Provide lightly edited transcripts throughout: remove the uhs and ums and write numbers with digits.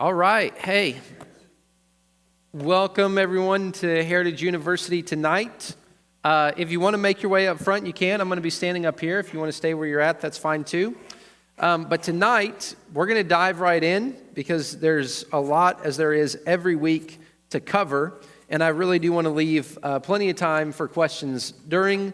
All right. Hey, welcome everyone to Heritage University tonight. If you want to make your way up front, you can. I'm going to be standing up here. If you want to stay where you're at, that's fine too. But tonight, we're going to dive right in because there's a lot, as there is every week, to cover. And I really do want to leave plenty of time for questions during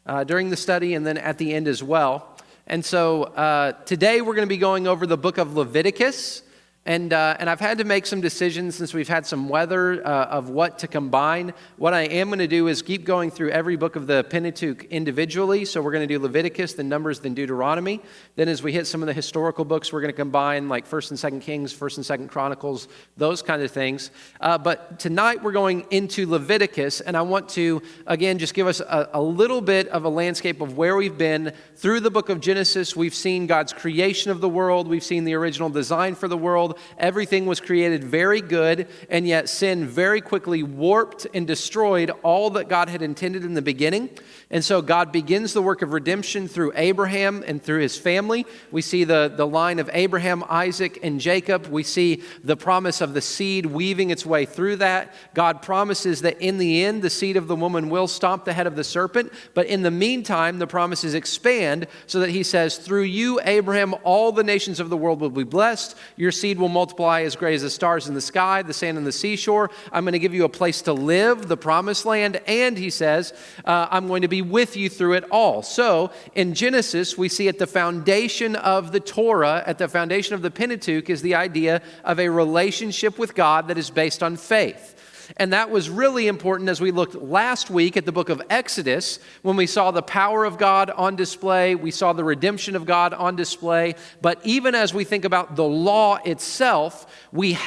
the study and then at the end as well. And so today we're going to be going over the Book of Leviticus. And I've had to make some decisions since we've had some weather of what to combine. What I am going to do is keep going through every book of the Pentateuch individually. So we're going to do Leviticus, then Numbers, then Deuteronomy. Then as we hit some of the historical books, we're going to combine like 1st and 2nd Kings, 1st and 2nd Chronicles, those kind of things. But tonight we're going into Leviticus, and I want to, again, just give us a little bit of a landscape of where we've been through the book of Genesis. We've seen God's creation of the world. We've seen the original design for the world. Everything was created very good, and yet sin very quickly warped and destroyed all that God had intended in the beginning. And so God begins the work of redemption through Abraham and through his family. We see the line of Abraham, Isaac, and Jacob. We see the promise of the seed weaving its way through that. God promises that in the end, the seed of the woman will stomp the head of the serpent. But in the meantime, the promises expand so that he says, through you, Abraham, all the nations of the world will be blessed. Your seed will multiply as great as the stars in the sky, the sand on the seashore. I'm going to give you a place to live, the promised land. And he says, I'm going to be with you through it all. So in Genesis, we see at the foundation of the Torah, at the foundation of the Pentateuch, is the idea of a relationship with God that is based on faith. And that was really important as we looked last week at the book of Exodus, when we saw the power of God on display, we saw the redemption of God on display. But even as we think about the law itself, we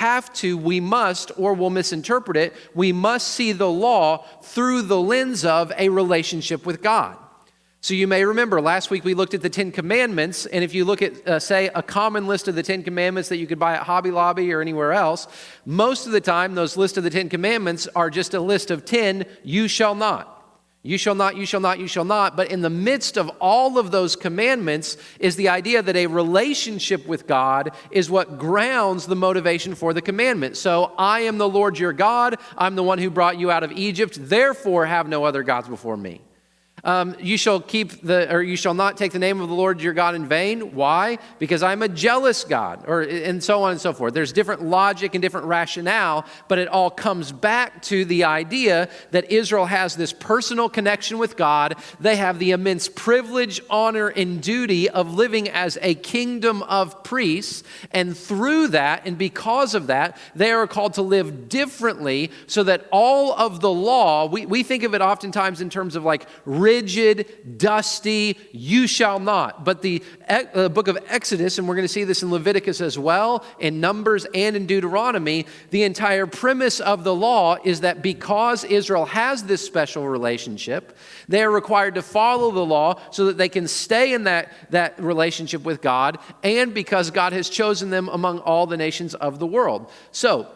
must, or we'll misinterpret it, we must see the law through the lens of a relationship with God. So you may remember last week we looked at the 10 Commandments, and if you look at, say, a common list of the 10 Commandments that you could buy at Hobby Lobby or anywhere else, most of the time those lists of the 10 Commandments are just a list of 10, you shall not. You shall not, you shall not, you shall not. But in the midst of all of those commandments is the idea that a relationship with God is what grounds the motivation for the commandment. So I am the Lord your God. I'm the one who brought you out of Egypt. Therefore have no other gods before me. You shall not take the name of the Lord your God in vain. Why? Because I'm a jealous God, and so on and so forth. There's different logic and different rationale, but it all comes back to the idea that Israel has this personal connection with God. They have the immense privilege, honor, and duty of living as a kingdom of priests, and through that, and because of that, they are called to live differently so that all of the law, we think of it oftentimes in terms of like rigid, dusty, you shall not. But the book of Exodus, and we're going to see this in Leviticus as well, in Numbers and in Deuteronomy, the entire premise of the law is that because Israel has this special relationship, they are required to follow the law so that they can stay in that relationship with God, and because God has chosen them among all the nations of the world. So,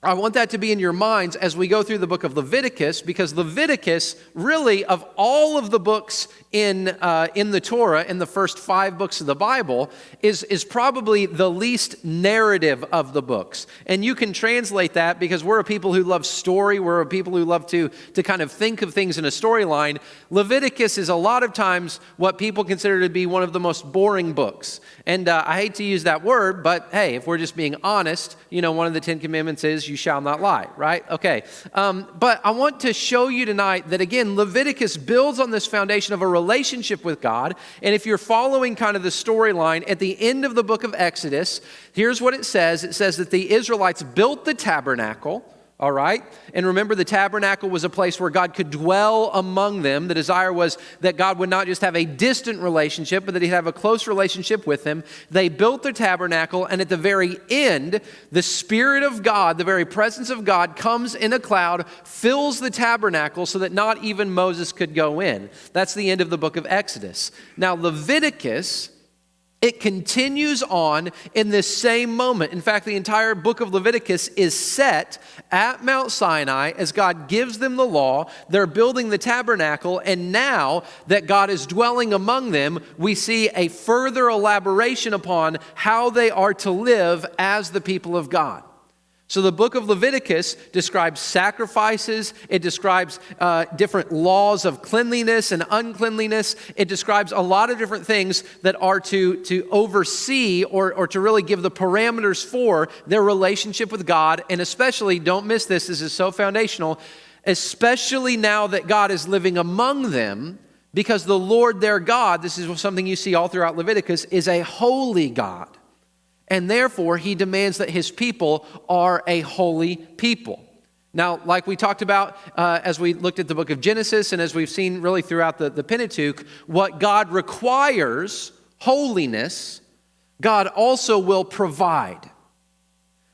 I want that to be in your minds as we go through the book of Leviticus, because Leviticus, really, of all of the books in the Torah, in the first 5 books of the Bible, is probably the least narrative of the books. And you can translate that because we're a people who love story. We're a people who love to kind of think of things in a storyline. Leviticus is a lot of times what people consider to be one of the most boring books. And I hate to use that word, but hey, if we're just being honest, one of the 10 Commandments is you shall not lie, right? Okay. But I want to show you tonight that, again, Leviticus builds on this foundation of a relationship with God. And if you're following kind of the storyline, at the end of the book of Exodus, here's what it says. It says that the Israelites built the tabernacle. All right? And remember, the tabernacle was a place where God could dwell among them. The desire was that God would not just have a distant relationship, but that he'd have a close relationship with them. They built their tabernacle, and at the very end, the Spirit of God, the very presence of God, comes in a cloud, fills the tabernacle so that not even Moses could go in. That's the end of the book of Exodus. Now, Leviticus It continues on in this same moment. In fact, the entire book of Leviticus is set at Mount Sinai as God gives them the law. They're building the tabernacle, and now that God is dwelling among them, we see a further elaboration upon how they are to live as the people of God. So the book of Leviticus describes sacrifices. It describes different laws of cleanliness and uncleanliness. It describes a lot of different things that are to oversee or to really give the parameters for their relationship with God. And especially, don't miss this, this is so foundational, especially now that God is living among them, because the Lord their God, this is something you see all throughout Leviticus, is a holy God. And therefore, he demands that his people are a holy people. Now, like we talked about as we looked at the book of Genesis and as we've seen really throughout the Pentateuch, what God requires, holiness, God also will provide.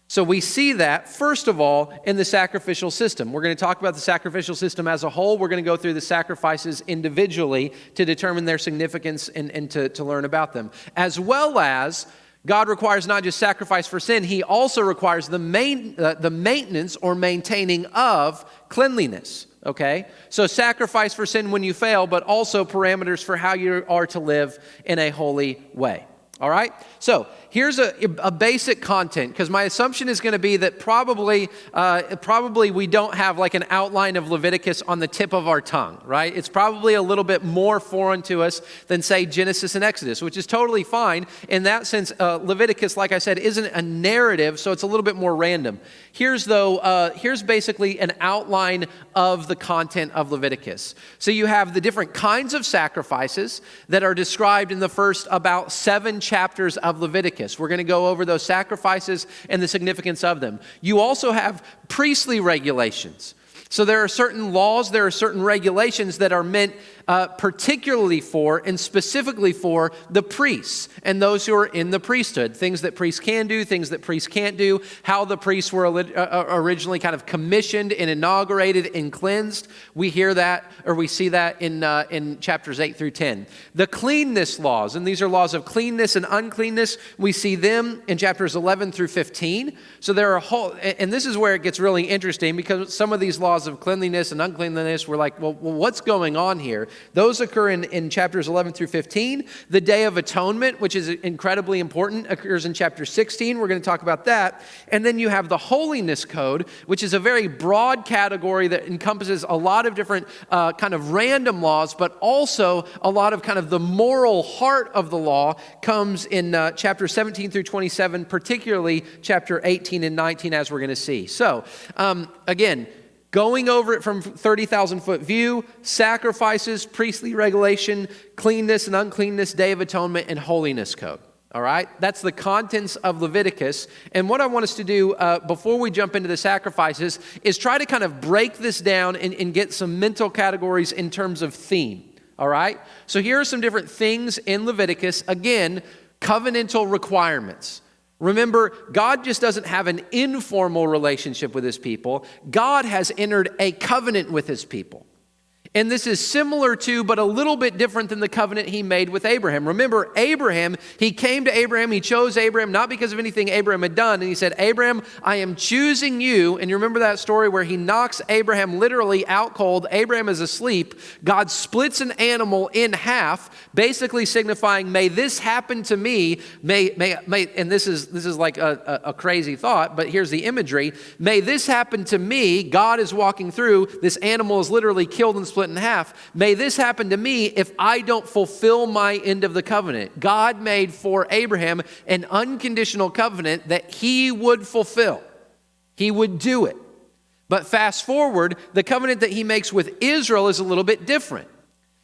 So we see that, first of all, in the sacrificial system. We're going to talk about the sacrificial system as a whole. We're going to go through the sacrifices individually to determine their significance and to learn about them. As well as God requires not just sacrifice for sin, he also requires the maintenance or maintaining of cleanliness, okay? So sacrifice for sin when you fail, but also parameters for how you are to live in a holy way. All right? So here's a basic content, because my assumption is going to be that probably we don't have like an outline of Leviticus on the tip of our tongue, right? It's probably a little bit more foreign to us than, say, Genesis and Exodus, which is totally fine. In that sense, Leviticus, like I said, isn't a narrative, so it's a little bit more random. Here's basically an outline of the content of Leviticus. So you have the different kinds of sacrifices that are described in the first about 7 chapters of Leviticus. We're going to go over those sacrifices and the significance of them. You also have priestly regulations. So there are certain laws, there are certain regulations that are meant particularly for and specifically for the priests and those who are in the priesthood. Things that priests can do, things that priests can't do, how the priests were originally kind of commissioned and inaugurated and cleansed. We hear that, or we see that in chapters 8 through 10. The cleanness laws, and these are laws of cleanness and uncleanness, we see them in chapters 11 through 15. So there are and this is where it gets really interesting, because some of these laws of cleanliness and uncleanliness, we're like, well, what's going on here? Those occur in chapters 11 through 15. The Day of Atonement, which is incredibly important, occurs in chapter 16. We're going to talk about that. And then you have the Holiness Code, which is a very broad category that encompasses a lot of different kind of random laws, but also a lot of kind of the moral heart of the law comes in chapter 17 through 27, particularly chapter 18 and 19, as we're going to see. So, again, going over it from 30,000-foot view, sacrifices, priestly regulation, cleanness and uncleanness, Day of Atonement, and Holiness Code. All right? That's the contents of Leviticus. And what I want us to do before we jump into the sacrifices is try to kind of break this down and get some mental categories in terms of theme. All right? So here are some different things in Leviticus. Again, covenantal requirements. Remember, God just doesn't have an informal relationship with his people. God has entered a covenant with his people. And this is similar to, but a little bit different than the covenant he made with Abraham. Remember, Abraham, he came to Abraham, he chose Abraham, not because of anything Abraham had done. And he said, Abraham, I am choosing you. And you remember that story where he knocks Abraham literally out cold. Abraham is asleep. God splits an animal in half, basically signifying, may this happen to me. And this is like a crazy thought, but here's the imagery. May this happen to me. God is walking through. This animal is literally killed and split in half. May this happen to me if I don't fulfill my end of the covenant. God made for Abraham an unconditional covenant that he would fulfill. He would do it. But fast forward, the covenant that he makes with Israel is a little bit different.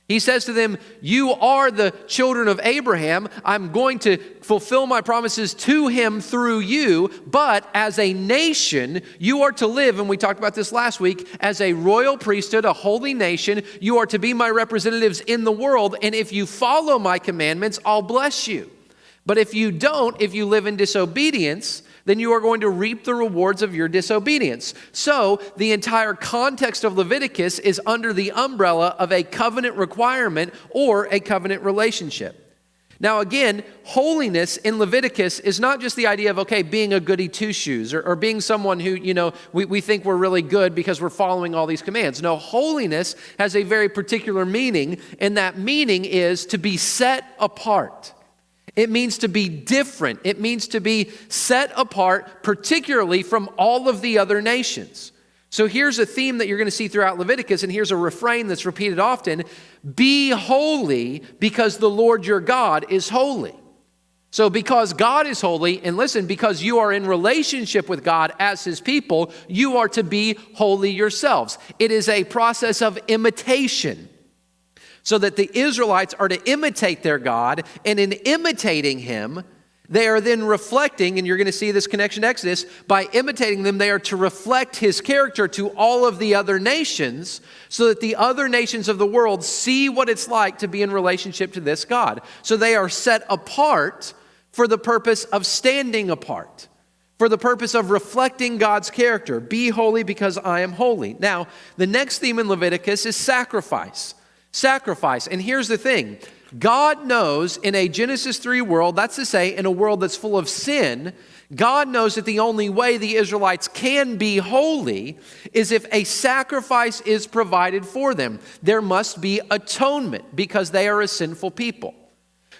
He says to them, you are the children of Abraham. I'm going to fulfill my promises to him through you. But as a nation, you are to live, and we talked about this last week, as a royal priesthood, a holy nation. You are to be my representatives in the world. And if you follow my commandments, I'll bless you. But if you don't, if you live in disobedience, then you are going to reap the rewards of your disobedience. So the entire context of Leviticus is under the umbrella of a covenant requirement or a covenant relationship. Now again, holiness in Leviticus is not just the idea of, okay, being a goody two-shoes or being someone who, we think we're really good because we're following all these commands. No, holiness has a very particular meaning, and that meaning is to be set apart. It means to be different. It means to be set apart, particularly from all of the other nations. So here's a theme that you're going to see throughout Leviticus, and here's a refrain that's repeated often: be holy because the Lord your God is holy. So because God is holy, and listen, because you are in relationship with God as his people, you are to be holy yourselves. It is a process of imitation, so that the Israelites are to imitate their God, and in imitating him, they are then reflecting, and you're going to see this connection to Exodus, by imitating them, they are to reflect his character to all of the other nations, so that the other nations of the world see what it's like to be in relationship to this God. So they are set apart for the purpose of standing apart, for the purpose of reflecting God's character. Be holy because I am holy. Now, the next theme in Leviticus is sacrifice. Sacrifice. And here's the thing. God knows in a Genesis 3 world, that's to say, in a world that's full of sin, God knows that the only way the Israelites can be holy is if a sacrifice is provided for them. There must be atonement because they are a sinful people.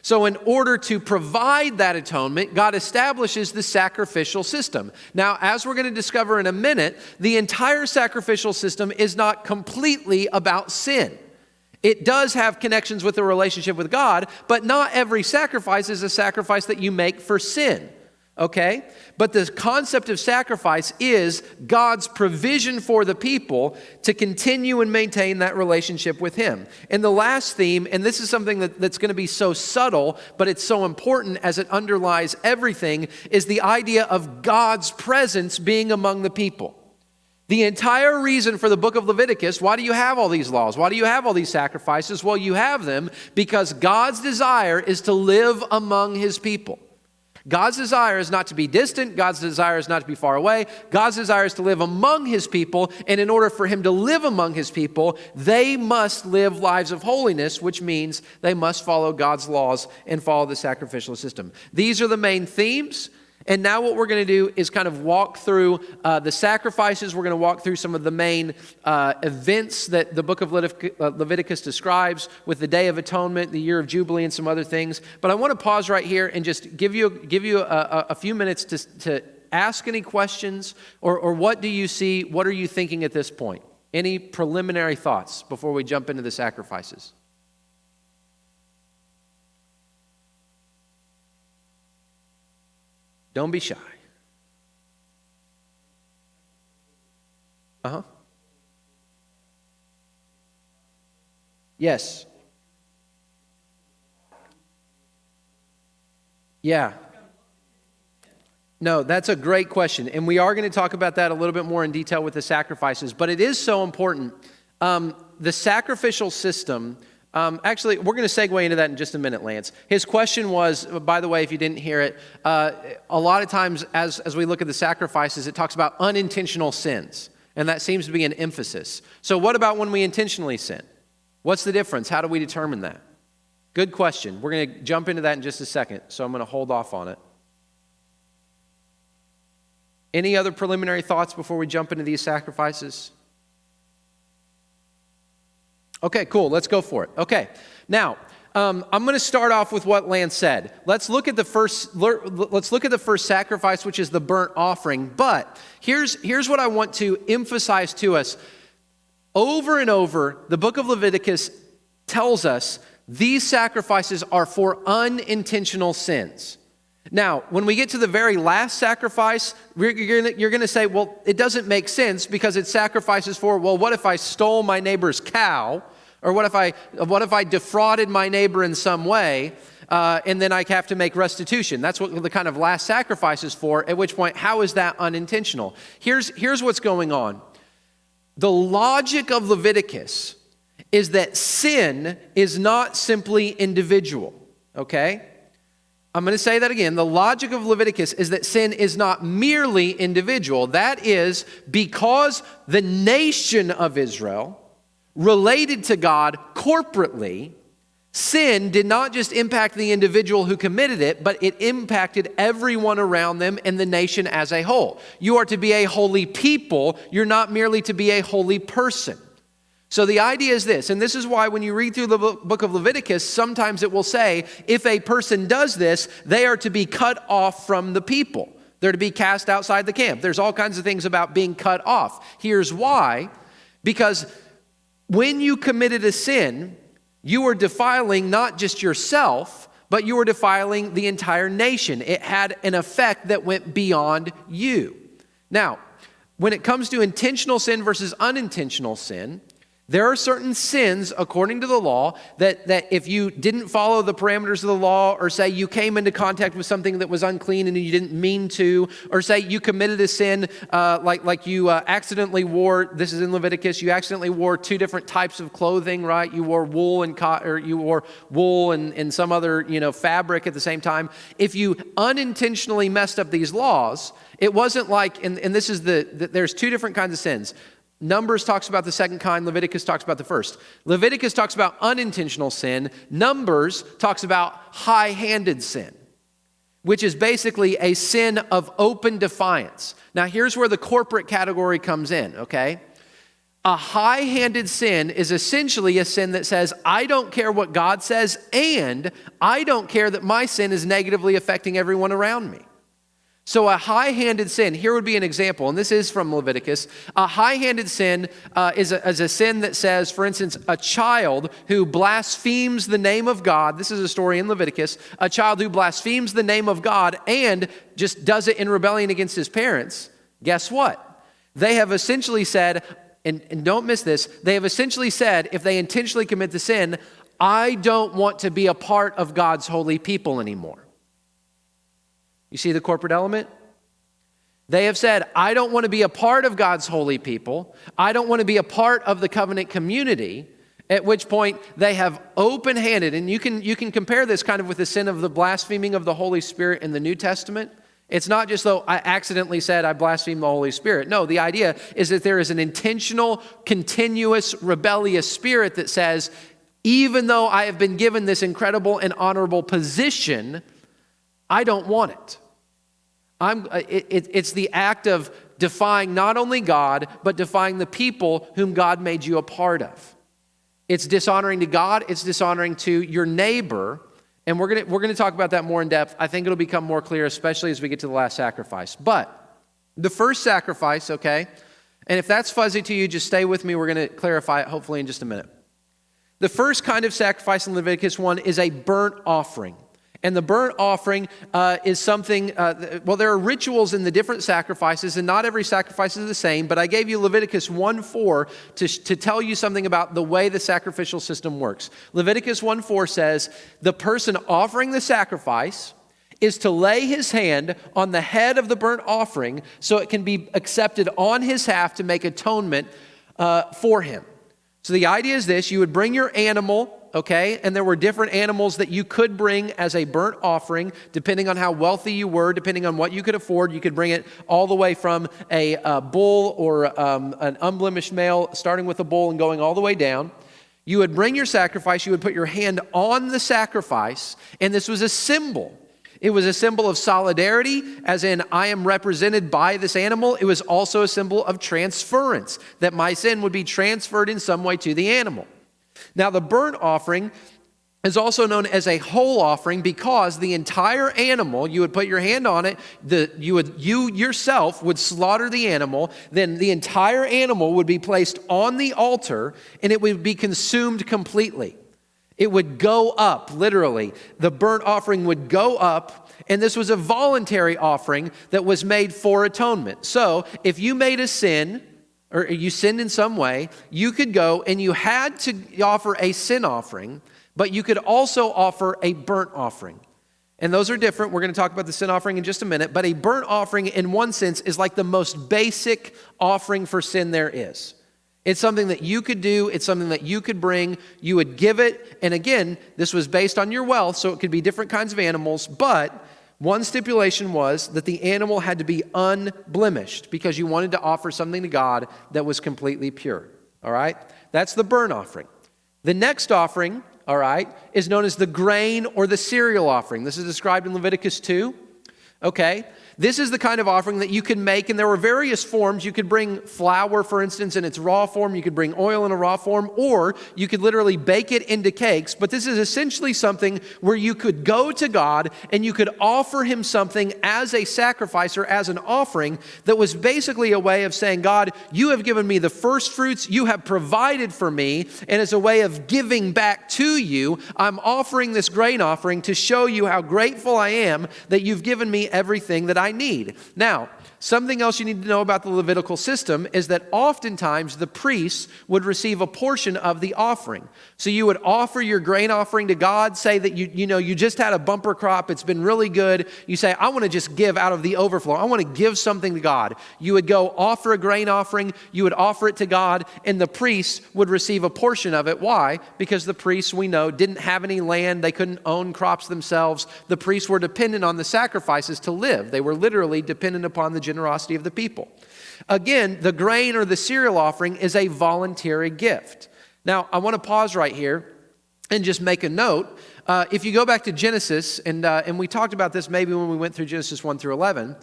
So in order to provide that atonement, God establishes the sacrificial system. Now, as we're going to discover in a minute, the entire sacrificial system is not completely about sin. It does have connections with the relationship with God, but not every sacrifice is a sacrifice that you make for sin, okay? But the concept of sacrifice is God's provision for the people to continue and maintain that relationship with him. And the last theme, and this is something that's going to be so subtle, but it's so important as it underlies everything, is the idea of God's presence being among the people. The entire reason for the book of Leviticus, why do you have all these laws? Why do you have all these sacrifices? Well, you have them because God's desire is to live among his people. God's desire is not to be distant. God's desire is not to be far away. God's desire is to live among his people. And in order for him to live among his people, they must live lives of holiness, which means they must follow God's laws and follow the sacrificial system. These are the main themes. And now what we're going to do is kind of walk through the sacrifices. We're going to walk through some of the main events that the book of Leviticus describes with the Day of Atonement, the Year of Jubilee, and some other things. But I want to pause right here and just give you a few minutes to ask any questions or what do you see? What are you thinking at this point? Any preliminary thoughts before we jump into the sacrifices? Don't be shy. Yes. Yeah. No, that's a great question. And we are going to talk about that a little bit more in detail with the sacrifices. But it is so important. The sacrificial system... actually, we're going to segue into that in just a minute, Lance. His question was, by the way, if you didn't hear it, a lot of times as we look at the sacrifices, it talks about unintentional sins, and that seems to be an emphasis. So what about when we intentionally sin? What's the difference? How do we determine that? Good question. We're going to jump into that in just a second, so I'm going to hold off on it. Any other preliminary thoughts before we jump into these sacrifices? Okay, cool. Let's go for it. Okay. Now, I'm going to start off with what Lance said. Let's look at the first sacrifice, which is the burnt offering. But here's what I want to emphasize to us. Over and over, the book of Leviticus tells us these sacrifices are for unintentional sins. Now, when we get to the very last sacrifice, you're going to say, well, it doesn't make sense because it sacrifices for, well, what if I stole my neighbor's cow? Or what if I defrauded my neighbor in some way, and then I have to make restitution? That's what the kind of last sacrifice is for, at which point, how is that unintentional? Here's what's going on. The logic of Leviticus is that sin is not simply individual, okay? I'm going to say that again. The logic of Leviticus is that sin is not merely individual. That is because the nation of Israel related to God corporately, sin did not just impact the individual who committed it, but it impacted everyone around them and the nation as a whole. You are to be a holy people. You're not merely to be a holy person. So the idea is this, and this is why when you read through the book of Leviticus, sometimes it will say, if a person does this, they are to be cut off from the people. They're to be cast outside the camp. There's all kinds of things about being cut off. Here's why. Because when you committed a sin, you were defiling not just yourself, but you were defiling the entire nation. It had an effect that went beyond you. Now, when it comes to intentional sin versus unintentional sin, there are certain sins, according to the law, that if you didn't follow the parameters of the law, or say you came into contact with something that was unclean and you didn't mean to, or say you committed a sin like you accidentally wore, this is in Leviticus, you accidentally wore two different types of clothing, right? You wore wool and cotton, or you wore wool and some other fabric at the same time. If you unintentionally messed up these laws, it wasn't like, and this is there's two different kinds of sins. Numbers talks about the second kind. Leviticus talks about the first. Leviticus talks about unintentional sin. Numbers talks about high-handed sin, which is basically a sin of open defiance. Now, here's where the corporate category comes in, okay? A high-handed sin is essentially a sin that says, I don't care what God says, and I don't care that my sin is negatively affecting everyone around me. So a high-handed sin, here would be an example, and this is from Leviticus. A high-handed sin is a sin that says, for instance, a child who blasphemes the name of God. This is a story in Leviticus. A child who blasphemes the name of God and just does it in rebellion against his parents. Guess what? They have essentially said, and don't miss this, they have essentially said, if they intentionally commit the sin, I don't want to be a part of God's holy people anymore. You see the corporate element? They have said, I don't want to be a part of God's holy people. I don't want to be a part of the covenant community, at which point they have open-handed, and you can compare this kind of with the sin of the blaspheming of the Holy Spirit in the New Testament. It's not just though I accidentally said I blasphemed the Holy Spirit. No, the idea is that there is an intentional, continuous, rebellious spirit that says, even though I have been given this incredible and honorable position, I don't want it. It's the act of defying not only God, but defying the people whom God made you a part of. It's dishonoring to God. It's dishonoring to your neighbor. And we're gonna talk about that more in depth. I think it'll become more clear, especially as we get to the last sacrifice. But the first sacrifice, okay, and if that's fuzzy to you, just stay with me. We're going to clarify it hopefully in just a minute. The first kind of sacrifice in Leviticus 1 is a burnt offering. And the burnt offering is something, there are rituals in the different sacrifices, and not every sacrifice is the same, but I gave you Leviticus 1:4 to tell you something about the way the sacrificial system works. Leviticus 1:4 says, the person offering the sacrifice is to lay his hand on the head of the burnt offering so it can be accepted on his behalf to make atonement for him. So the idea is this: you would bring your animal, okay? And there were different animals that you could bring as a burnt offering, depending on how wealthy you were, depending on what you could afford. You could bring it all the way from a bull or an unblemished male, starting with a bull and going all the way down. You would bring your sacrifice. You would put your hand on the sacrifice, and this was a symbol. It was a symbol of solidarity, as in I am represented by this animal. It was also a symbol of transference, that my sin would be transferred in some way to the animal. Now, the burnt offering is also known as a whole offering because the entire animal, you would put your hand on it, you yourself would slaughter the animal, then the entire animal would be placed on the altar and it would be consumed completely. It would go up, literally. The burnt offering would go up, and this was a voluntary offering that was made for atonement. So if you made a sin, or you sinned in some way, you could go and you had to offer a sin offering, but you could also offer a burnt offering. And those are different. We're going to talk about the sin offering in just a minute, but a burnt offering in one sense is like the most basic offering for sin there is. It's something that you could do. It's something that you could bring. You would give it. And again, this was based on your wealth, so it could be different kinds of animals. But one stipulation was that the animal had to be unblemished because you wanted to offer something to God that was completely pure. All right? That's the burnt offering. The next offering all right, is known as the grain or the cereal offering. This is described in Leviticus 2, okay? This is the kind of offering that you can make, and there were various forms. You could bring flour, for instance, in its raw form. You could bring oil in a raw form, or you could literally bake it into cakes. But this is essentially something where you could go to God and you could offer him something as a sacrifice or as an offering that was basically a way of saying, God, you have given me the first fruits, you have provided for me, and as a way of giving back to you, I'm offering this grain offering to show you how grateful I am that you've given me everything that I need. Now, something else you need to know about the Levitical system is that oftentimes the priests would receive a portion of the offering. So you would offer your grain offering to God, say that you just had a bumper crop, it's been really good. You say, I want to just give out of the overflow. I want to give something to God. You would go offer a grain offering, you would offer it to God, and the priests would receive a portion of it. Why? Because the priests, we know, didn't have any land. They couldn't own crops themselves. The priests were dependent on the sacrifices to live. They were literally dependent upon the generosity of the people. Again, the grain or the cereal offering is a voluntary gift. Now, I want to pause right here and just make a note. If you go back to Genesis, and we talked about this maybe when we went through Genesis 1 through 11,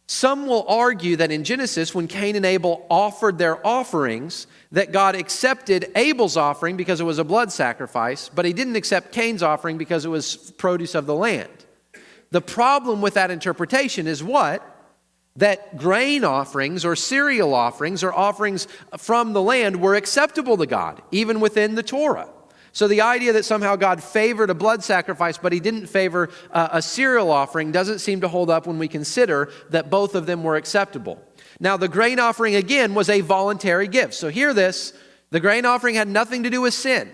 some will argue that in Genesis, when Cain and Abel offered their offerings, that God accepted Abel's offering because it was a blood sacrifice, but he didn't accept Cain's offering because it was produce of the land. The problem with that interpretation is what? That grain offerings or cereal offerings or offerings from the land were acceptable to God, even within the Torah. So the idea that somehow God favored a blood sacrifice, but he didn't favor a cereal offering doesn't seem to hold up when we consider that both of them were acceptable. Now, the grain offering, again, was a voluntary gift. So hear this, the grain offering had nothing to do with sin.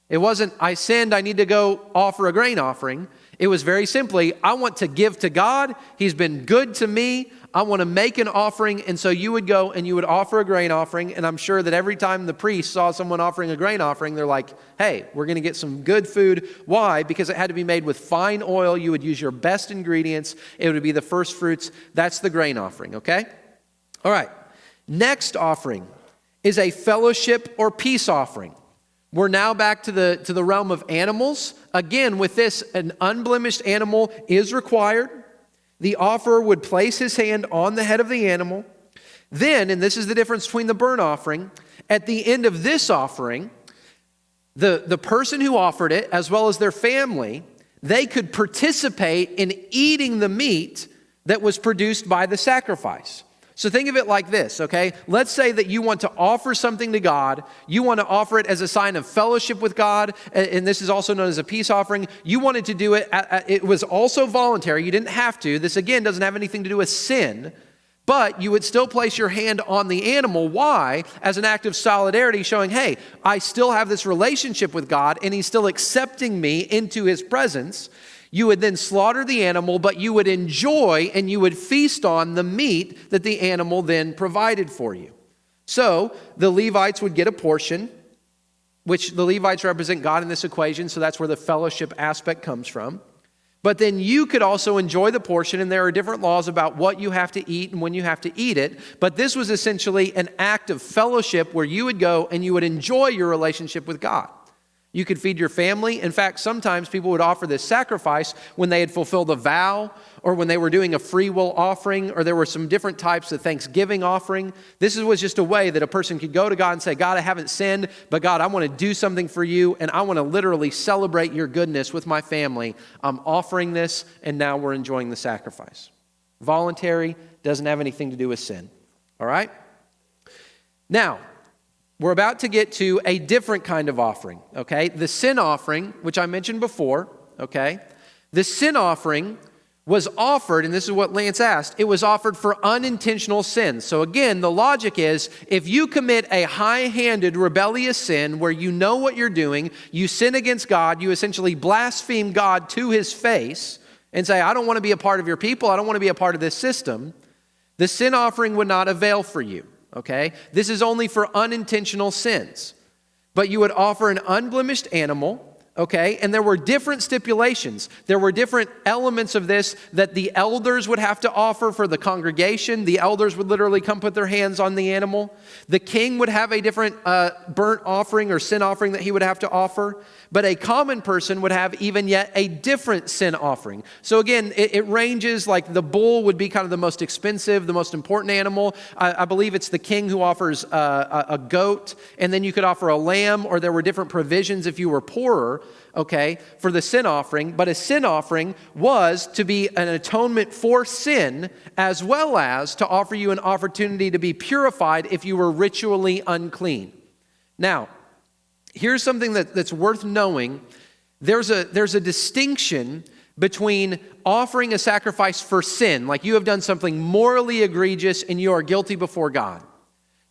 It wasn't, I sinned, I need to go offer a grain offering. It was very simply, I want to give to God. He's been good to me. I want to make an offering. And so you would go and you would offer a grain offering. And I'm sure that every time the priest saw someone offering a grain offering, they're like, hey, we're going to get some good food. Why? Because it had to be made with fine oil. You would use your best ingredients. It would be the first fruits. That's the grain offering, okay? All right. Next offering is a fellowship or peace offering. We're now back to the realm of animals. Again, with this, an unblemished animal is required. The offerer would place his hand on the head of the animal. Then, and this is the difference between the burnt offering, at the end of this offering, the person who offered it, as well as their family, they could participate in eating the meat that was produced by the sacrifice. So think of it like this, okay? Let's say that you want to offer something to God. You want to offer it as a sign of fellowship with God, and this is also known as a peace offering. You wanted to do it. It was also voluntary. You didn't have to. This, again, doesn't have anything to do with sin, but you would still place your hand on the animal. Why? As an act of solidarity, showing, hey, I still have this relationship with God, and he's still accepting me into his presence. You would then slaughter the animal, but you would enjoy and you would feast on the meat that the animal then provided for you. So the Levites would get a portion, which the Levites represent God in this equation, so that's where the fellowship aspect comes from. But then you could also enjoy the portion, and there are different laws about what you have to eat and when you have to eat it. But this was essentially an act of fellowship where you would go and you would enjoy your relationship with God. You could feed your family. In fact, sometimes people would offer this sacrifice when they had fulfilled a vow or when they were doing a free will offering, or there were some different types of Thanksgiving offering. This was just a way that a person could go to God and say, God, I haven't sinned, but God, I want to do something for you, and I want to literally celebrate your goodness with my family. I'm offering this, and now we're enjoying the sacrifice. Voluntary, doesn't have anything to do with sin. All right? Now, we're about to get to a different kind of offering, okay? The sin offering, which I mentioned before, okay? The sin offering was offered, and this is what Lance asked, it was offered for unintentional sins. So again, the logic is, if you commit a high-handed rebellious sin where you know what you're doing, you sin against God, you essentially blaspheme God to his face and say, I don't want to be a part of your people, I don't want to be a part of this system, the sin offering would not avail for you. Okay, this is only for unintentional sins. But you would offer an unblemished animal, Okay, and there were different stipulations. There were different elements of this that the elders would have to offer for the congregation. The elders would literally come put their hands on the animal. The king would have a different burnt offering or sin offering that he would have to offer. But a common person would have even yet a different sin offering. So again, it ranges. Like the bull would be kind of the most expensive, the most important animal. I believe it's the king who offers a goat, and then you could offer a lamb, or there were different provisions if you were poorer, okay, for the sin offering. But a sin offering was to be an atonement for sin, as well as to offer you an opportunity to be purified if you were ritually unclean. Now, here's something that's worth knowing. There's a distinction between offering a sacrifice for sin, like you have done something morally egregious and you are guilty before God.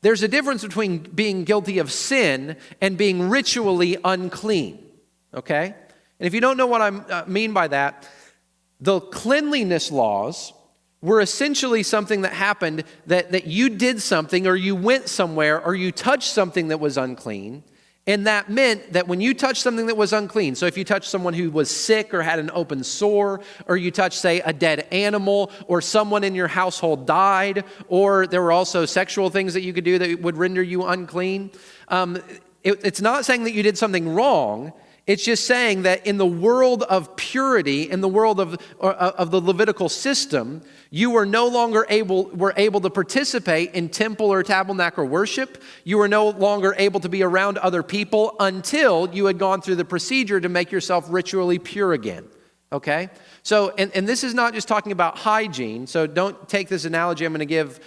There's a difference between being guilty of sin and being ritually unclean, okay? And if you don't know what I mean by that, the cleanliness laws were essentially something that happened that you did something, or you went somewhere, or you touched something that was unclean. And that meant that when you touched something that was unclean, so if you touched someone who was sick or had an open sore, or you touched, say, a dead animal, or someone in your household died, or there were also sexual things that you could do that would render you unclean, it's not saying that you did something wrong. It's just saying that in the world of purity, in the world of the Levitical system, you were no longer able to participate in temple or tabernacle worship. You were no longer able to be around other people until you had gone through the procedure to make yourself ritually pure again. Okay? So, and this is not just talking about hygiene, so don't take this analogy I'm going to give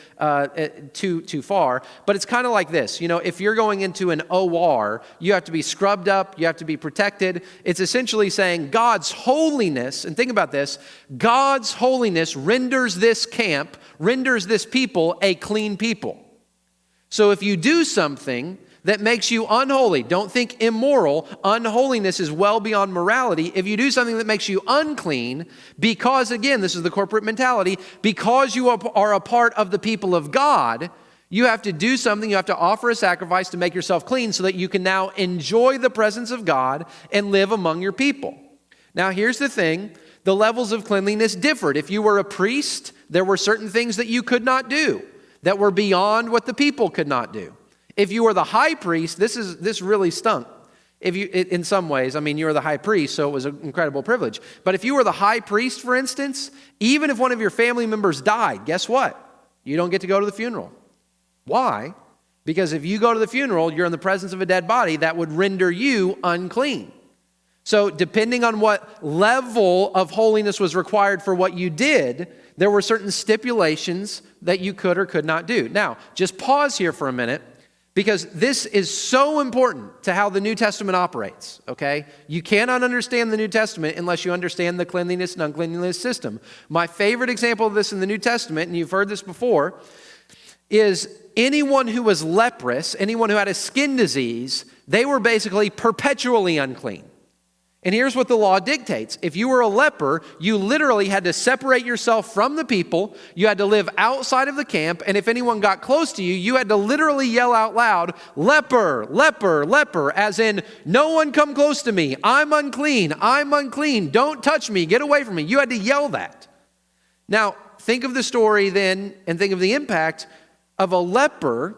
too far, but it's kind of like this. You know, if you're going into an OR, you have to be scrubbed up, you have to be protected. It's essentially saying God's holiness, and think about this, God's holiness renders this camp, renders this people a clean people. So if you do something that makes you unholy, don't think immoral. Unholiness is well beyond morality. If you do something that makes you unclean, because again, this is the corporate mentality, because you are a part of the people of God, you have to do something, you have to offer a sacrifice to make yourself clean so that you can now enjoy the presence of God and live among your people. Now here's the thing, the levels of cleanliness differed. If you were a priest, there were certain things that you could not do that were beyond what the people could not do. If you were the high priest, this really stunk. In some ways, I mean, you were the high priest, so it was an incredible privilege. But if you were the high priest, for instance, even if one of your family members died, guess what? You don't get to go to the funeral. Why? Because if you go to the funeral, you're in the presence of a dead body, that would render you unclean. So depending on what level of holiness was required for what you did, there were certain stipulations that you could or could not do. Now, just pause here for a minute, because this is so important to how the New Testament operates, okay? You cannot understand the New Testament unless you understand the cleanliness and uncleanliness system. My favorite example of this in the New Testament, and you've heard this before, is anyone who was leprous, anyone who had a skin disease, they were basically perpetually unclean. And here's what the law dictates. If you were a leper, you literally had to separate yourself from the people. You had to live outside of the camp. And if anyone got close to you, you had to literally yell out loud, leper, leper, leper, as in, no one come close to me. I'm unclean. I'm unclean. Don't touch me. Get away from me. You had to yell that. Now, think of the story then, and think of the impact of a leper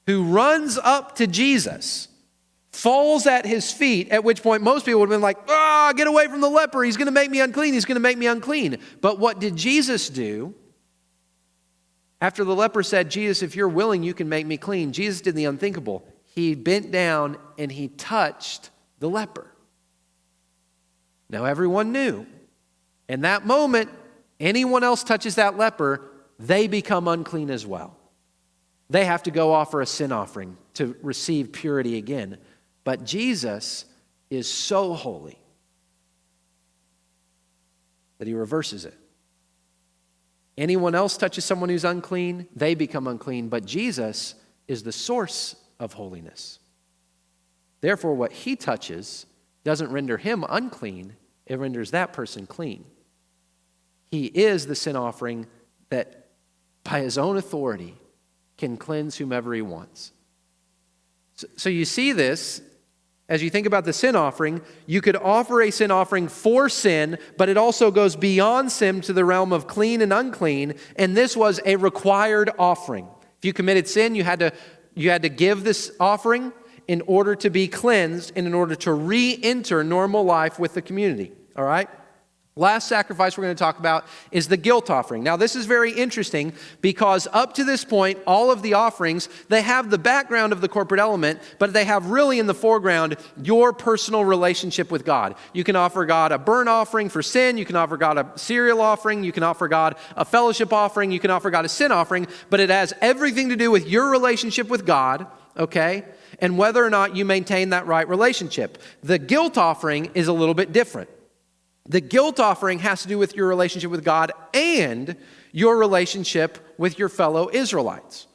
who runs up to Jesus, falls at his feet, at which point most people would have been like, get away from the leper. He's going to make me unclean. He's going to make me unclean. But what did Jesus do? After the leper said, Jesus, if you're willing, you can make me clean. Jesus did the unthinkable. He bent down and he touched the leper. Now everyone knew. In that moment, anyone else touches that leper, they become unclean as well. They have to go offer a sin offering to receive purity again. But Jesus is so holy that he reverses it. Anyone else touches someone who's unclean, they become unclean. But Jesus is the source of holiness. Therefore, what he touches doesn't render him unclean, it renders that person clean. He is the sin offering that, by his own authority, can cleanse whomever he wants. So you see this as you think about the sin offering, you could offer a sin offering for sin, but it also goes beyond sin to the realm of clean and unclean, and this was a required offering. If you committed sin, you had to give this offering in order to be cleansed and in order to re-enter normal life with the community, all right? Last sacrifice we're going to talk about is the guilt offering. Now, this is very interesting because up to this point, all of the offerings, they have the background of the corporate element, but they have really in the foreground your personal relationship with God. You can offer God a burnt offering for sin. You can offer God a cereal offering. You can offer God a fellowship offering. You can offer God a sin offering, but it has everything to do with your relationship with God, okay? And whether or not you maintain that right relationship. The guilt offering is a little bit different. The guilt offering has to do with your relationship with God and your relationship with your fellow Israelites.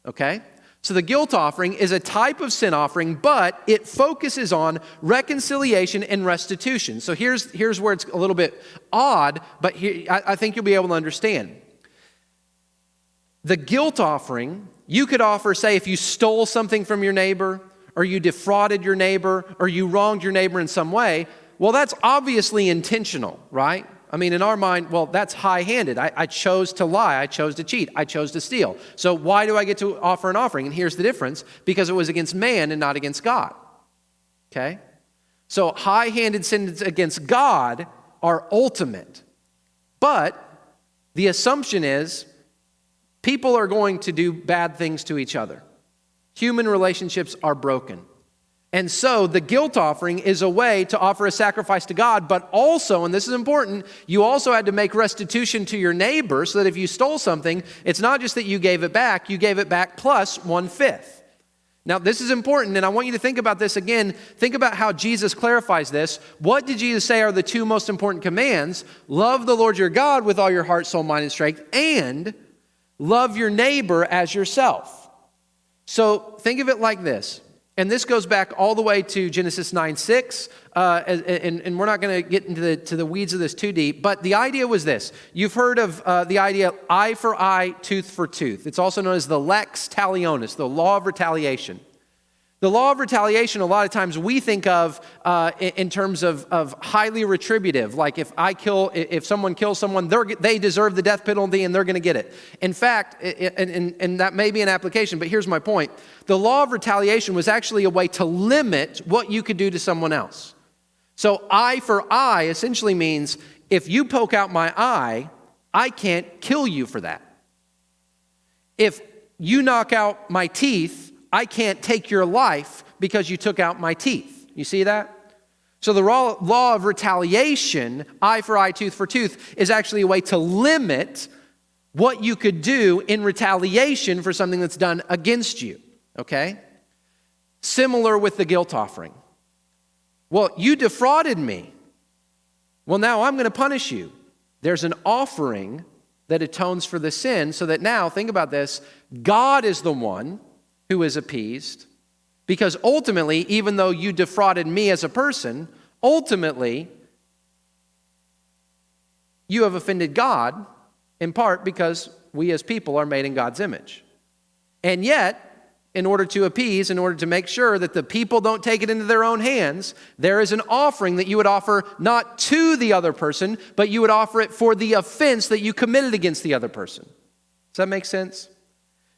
Okay? So the guilt offering is a type of sin offering, but it focuses on reconciliation and restitution. So here's where it's a little bit odd, but I think you'll be able to understand. The guilt offering, you could offer, say, if you stole something from your neighbor, or you defrauded your neighbor, or you wronged your neighbor in some way. Well, that's obviously intentional, right? I mean, in our mind, well, that's high-handed. I chose to lie. I chose to cheat. I chose to steal. So why do I get to offer an offering? And here's the difference. Because it was against man and not against God. Okay? So high-handed sins against God are ultimate. But the assumption is people are going to do bad things to each other. Human relationships are broken. And so the guilt offering is a way to offer a sacrifice to God, but also, and this is important, you also had to make restitution to your neighbor so that if you stole something, it's not just that you gave it back plus 1/5. Now, this is important, and I want you to think about this again. Think about how Jesus clarifies this. What did Jesus say are the two most important commands? Love the Lord your God with all your heart, soul, mind, and strength, and love your neighbor as yourself. So think of it like this. And this goes back all the way to Genesis 9:6, and we're not going to get into the weeds of this too deep, but the idea was this. You've heard of the idea eye for eye, tooth for tooth. It's also known as the lex talionis, the law of retaliation. The law of retaliation, a lot of times we think of in terms of highly retributive, like if someone kills someone, they deserve the death penalty and they're going to get it. In fact, and that may be an application, but here's my point. The law of retaliation was actually a way to limit what you could do to someone else. So eye for eye essentially means if you poke out my eye, I can't kill you for that. If you knock out my teeth, I can't take your life because you took out my teeth. You see that? So the law of retaliation, eye for eye, tooth for tooth, is actually a way to limit what you could do in retaliation for something that's done against you. Okay? Similar with the guilt offering. Well, you defrauded me. Well, now I'm going to punish you. There's an offering that atones for the sin so that now, think about this, God is the one who is appeased, because ultimately, even though you defrauded me as a person, ultimately, you have offended God, in part because we as people are made in God's image. And yet, in order to appease, in order to make sure that the people don't take it into their own hands, there is an offering that you would offer not to the other person, but you would offer it for the offense that you committed against the other person. Does that make sense?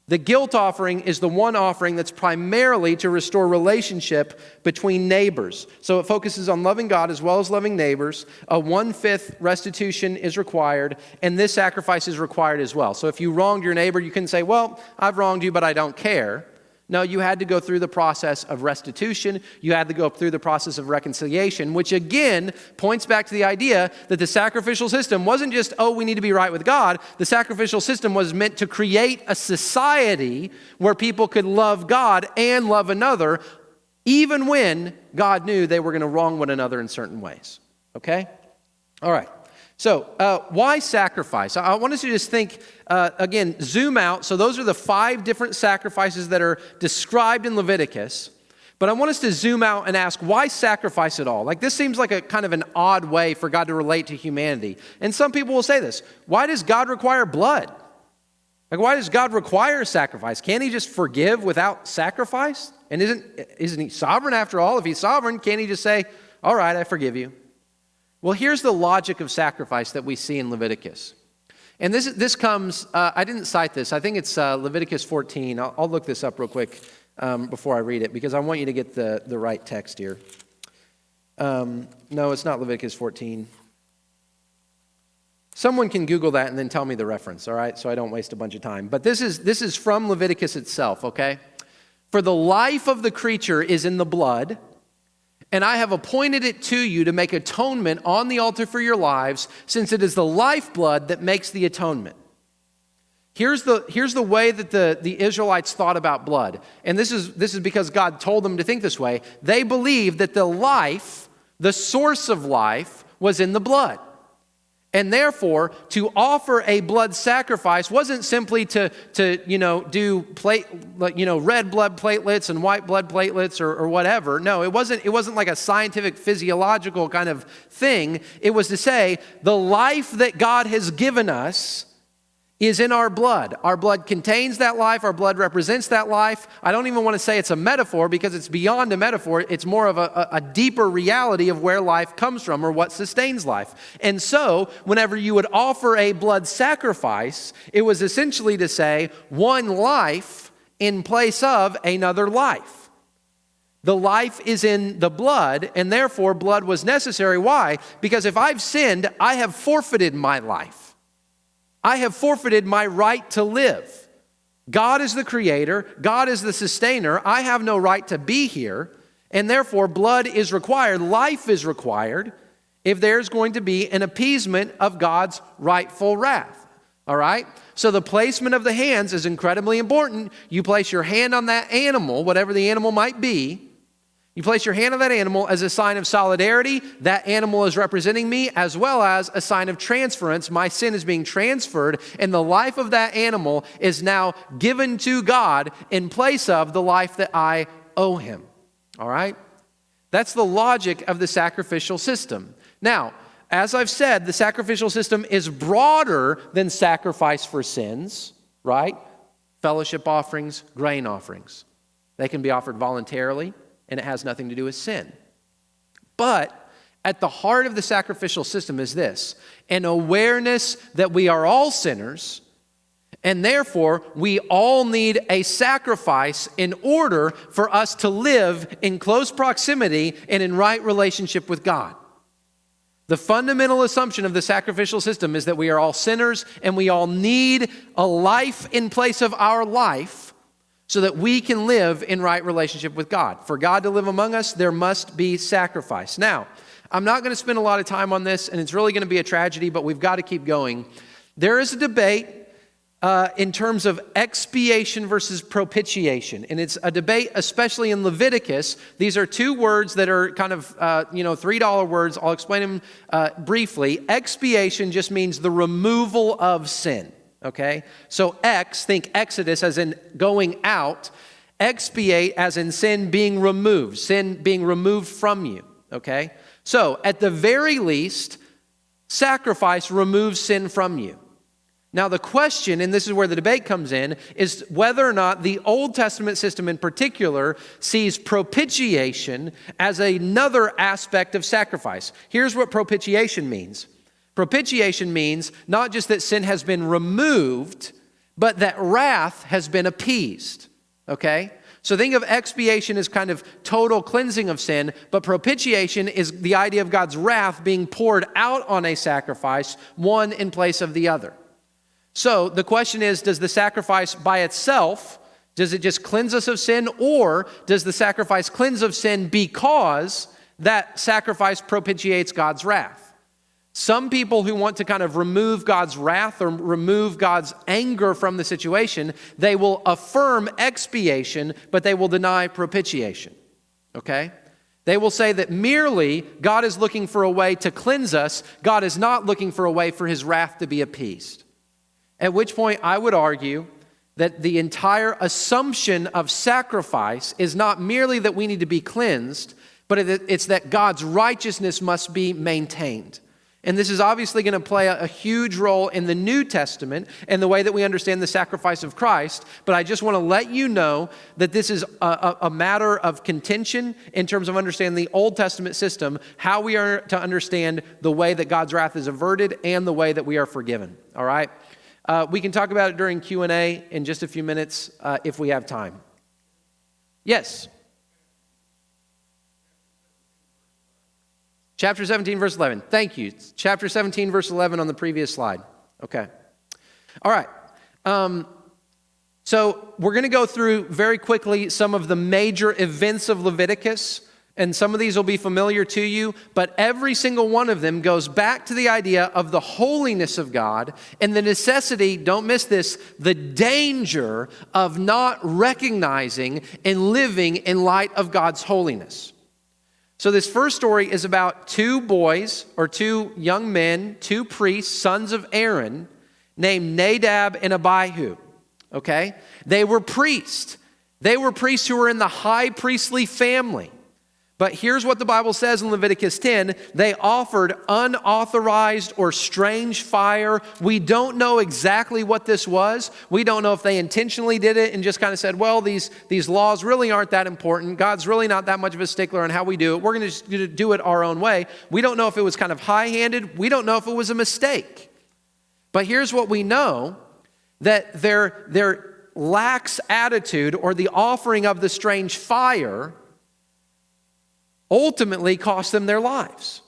The guilt offering is the one offering that's primarily to restore relationship between neighbors. So it focuses on loving God as well as loving neighbors. A 1/5 restitution is required, and this sacrifice is required as well. So if you wronged your neighbor, you can say, well, I've wronged you, but I don't care. No, you had to go through the process of restitution. You had to go through the process of reconciliation, which again points back to the idea that the sacrificial system wasn't just, oh, we need to be right with God. The sacrificial system was meant to create a society where people could love God and love another, even when God knew they were going to wrong one another in certain ways. Okay? All right. So why sacrifice? I want us to just think, again, zoom out. So those are the 5 different sacrifices that are described in Leviticus. But I want us to zoom out and ask, why sacrifice at all? Like, this seems like a kind of an odd way for God to relate to humanity. And some people will say this, why does God require blood? Like, why does God require sacrifice? Can't he just forgive without sacrifice? And isn't he sovereign after all? If he's sovereign, can't he just say, all right, I forgive you? Well, here's the logic of sacrifice that we see in Leviticus. And this comes, I didn't cite this. I think it's Leviticus 14. I'll look this up real quick before I read it, because I want you to get the right text here. No, it's not Leviticus 14. Someone can Google that and then tell me the reference, all right? So I don't waste a bunch of time. But this is from Leviticus itself, okay? For the life of the creature is in the blood, and I have appointed it to you to make atonement on the altar for your lives, since it is the lifeblood that makes the atonement. Here's the way that the Israelites thought about blood. And this is because God told them to think this way. They believed that the life, the source of life, was in the blood. And therefore, to offer a blood sacrifice wasn't simply to do red blood platelets and white blood platelets or whatever. No, it wasn't like a scientific physiological kind of thing. It was to say the life that God has given us is in our blood. Our blood contains that life. Our blood represents that life. I don't even want to say it's a metaphor, because it's beyond a metaphor. It's more of a deeper reality of where life comes from, or what sustains life. And so whenever you would offer a blood sacrifice, it was essentially to say one life in place of another life. The life is in the blood, and therefore blood was necessary. Why? Because if I've sinned, I have forfeited my life. I have forfeited my right to live. God is the creator. God is the sustainer. I have no right to be here. And therefore, blood is required. Life is required if there's going to be an appeasement of God's rightful wrath. All right? So the placement of the hands is incredibly important. You place your hand on that animal, whatever the animal might be. You place your hand on that animal as a sign of solidarity. That animal is representing me, as well as a sign of transference. My sin is being transferred, and the life of that animal is now given to God in place of the life that I owe him. All right? That's the logic of the sacrificial system. Now, as I've said, the sacrificial system is broader than sacrifice for sins, right? Fellowship offerings, grain offerings. They can be offered voluntarily, and it has nothing to do with sin. But at the heart of the sacrificial system is this: an awareness that we are all sinners, and therefore we all need a sacrifice in order for us to live in close proximity and in right relationship with God. The fundamental assumption of the sacrificial system is that we are all sinners, and we all need a life in place of our life, so that we can live in right relationship with God. For God to live among us, there must be sacrifice. Now, I'm not going to spend a lot of time on this, and it's really going to be a tragedy, but we've got to keep going. There is a debate in terms of expiation versus propitiation, and it's a debate especially in Leviticus. These are two words that are kind of $3 words. I'll explain them briefly. Expiation just means the removal of sin. Okay, so think Exodus as in going out, expiate as in sin being removed from you. Okay, so at the very least, sacrifice removes sin from you. Now the question, and this is where the debate comes in, is whether or not the Old Testament system in particular sees propitiation as another aspect of sacrifice. Here's what propitiation means. Propitiation means not just that sin has been removed, but that wrath has been appeased, okay? So think of expiation as kind of total cleansing of sin, but propitiation is the idea of God's wrath being poured out on a sacrifice, one in place of the other. So the question is, does the sacrifice by itself, does it just cleanse us of sin, or does the sacrifice cleanse of sin because that sacrifice propitiates God's wrath? Some people who want to kind of remove God's wrath or remove God's anger from the situation, they will affirm expiation, but they will deny propitiation, okay? They will say that merely God is looking for a way to cleanse us. God is not looking for a way for his wrath to be appeased. At which point I would argue that the entire assumption of sacrifice is not merely that we need to be cleansed, but it's that God's righteousness must be maintained. And this is obviously going to play a huge role in the New Testament and the way that we understand the sacrifice of Christ. But I just want to let you know that this is a matter of contention in terms of understanding the Old Testament system, how we are to understand the way that God's wrath is averted and the way that we are forgiven. All right? We can talk about it during Q&A in just a few minutes if we have time. Yes? Chapter 17, verse 11. Thank you. Chapter 17, verse 11 on the previous slide. Okay. All right. So we're going to go through very quickly some of the major events of Leviticus, and some of these will be familiar to you, but every single one of them goes back to the idea of the holiness of God and the necessity, don't miss this, the danger of not recognizing and living in light of God's holiness. So this first story is about two boys, or two young men, two priests, sons of Aaron, named Nadab and Abihu, okay? They were priests. They were priests who were in the high priestly family. But here's what the Bible says in Leviticus 10. They offered unauthorized or strange fire. We don't know exactly what this was. We don't know if they intentionally did it and just kind of said, well, these laws really aren't that important. God's really not that much of a stickler on how we do it. We're going to just do it our own way. We don't know if it was kind of high-handed. We don't know if it was a mistake. But here's what we know, that their lax attitude or the offering of the strange fire ultimately cost them their lives.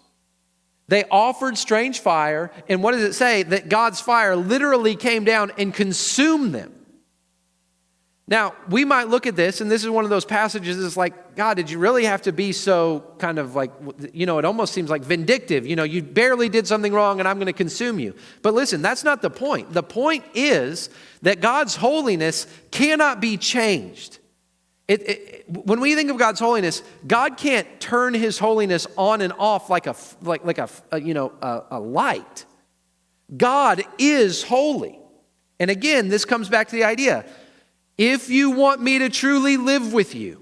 They offered strange fire, and what does it say? That God's fire literally came down and consumed them. Now, we might look at this, and this is one of those passages that's like, God, did you really have to be so kind of like, it almost seems like vindictive. You barely did something wrong, and I'm going to consume you. But listen, that's not the point. The point is that God's holiness cannot be changed. When we think of God's holiness, God can't turn His holiness on and off like a light. God is holy. And again, this comes back to the idea. If you want me to truly live with you,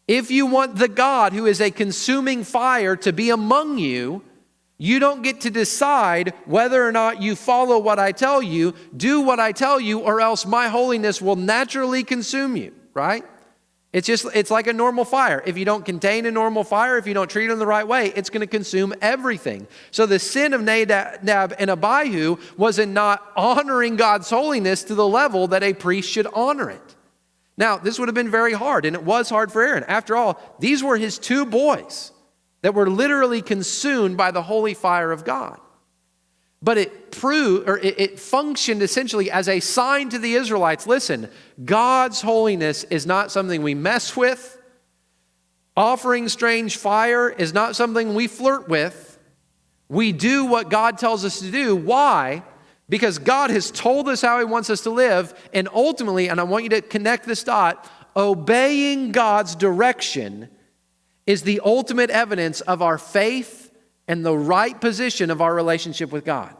if you want the God who is a consuming fire to be among you, you don't get to decide whether or not you follow what I tell you, do what I tell you, or else my holiness will naturally consume you, right? It's like a normal fire. If you don't contain a normal fire, if you don't treat it in the right way, it's going to consume everything. So the sin of Nadab and Abihu was in not honoring God's holiness to the level that a priest should honor it. Now, this would have been very hard, and it was hard for Aaron. After all, these were his two boys that were literally consumed by the holy fire of God. But it functioned essentially as a sign to the Israelites. Listen, God's holiness is not something we mess with. Offering strange fire is not something we flirt with. We do what God tells us to do. Why? Because God has told us how He wants us to live. And ultimately, and I want you to connect this dot, obeying God's direction is the ultimate evidence of our faith and the right position of our relationship with God.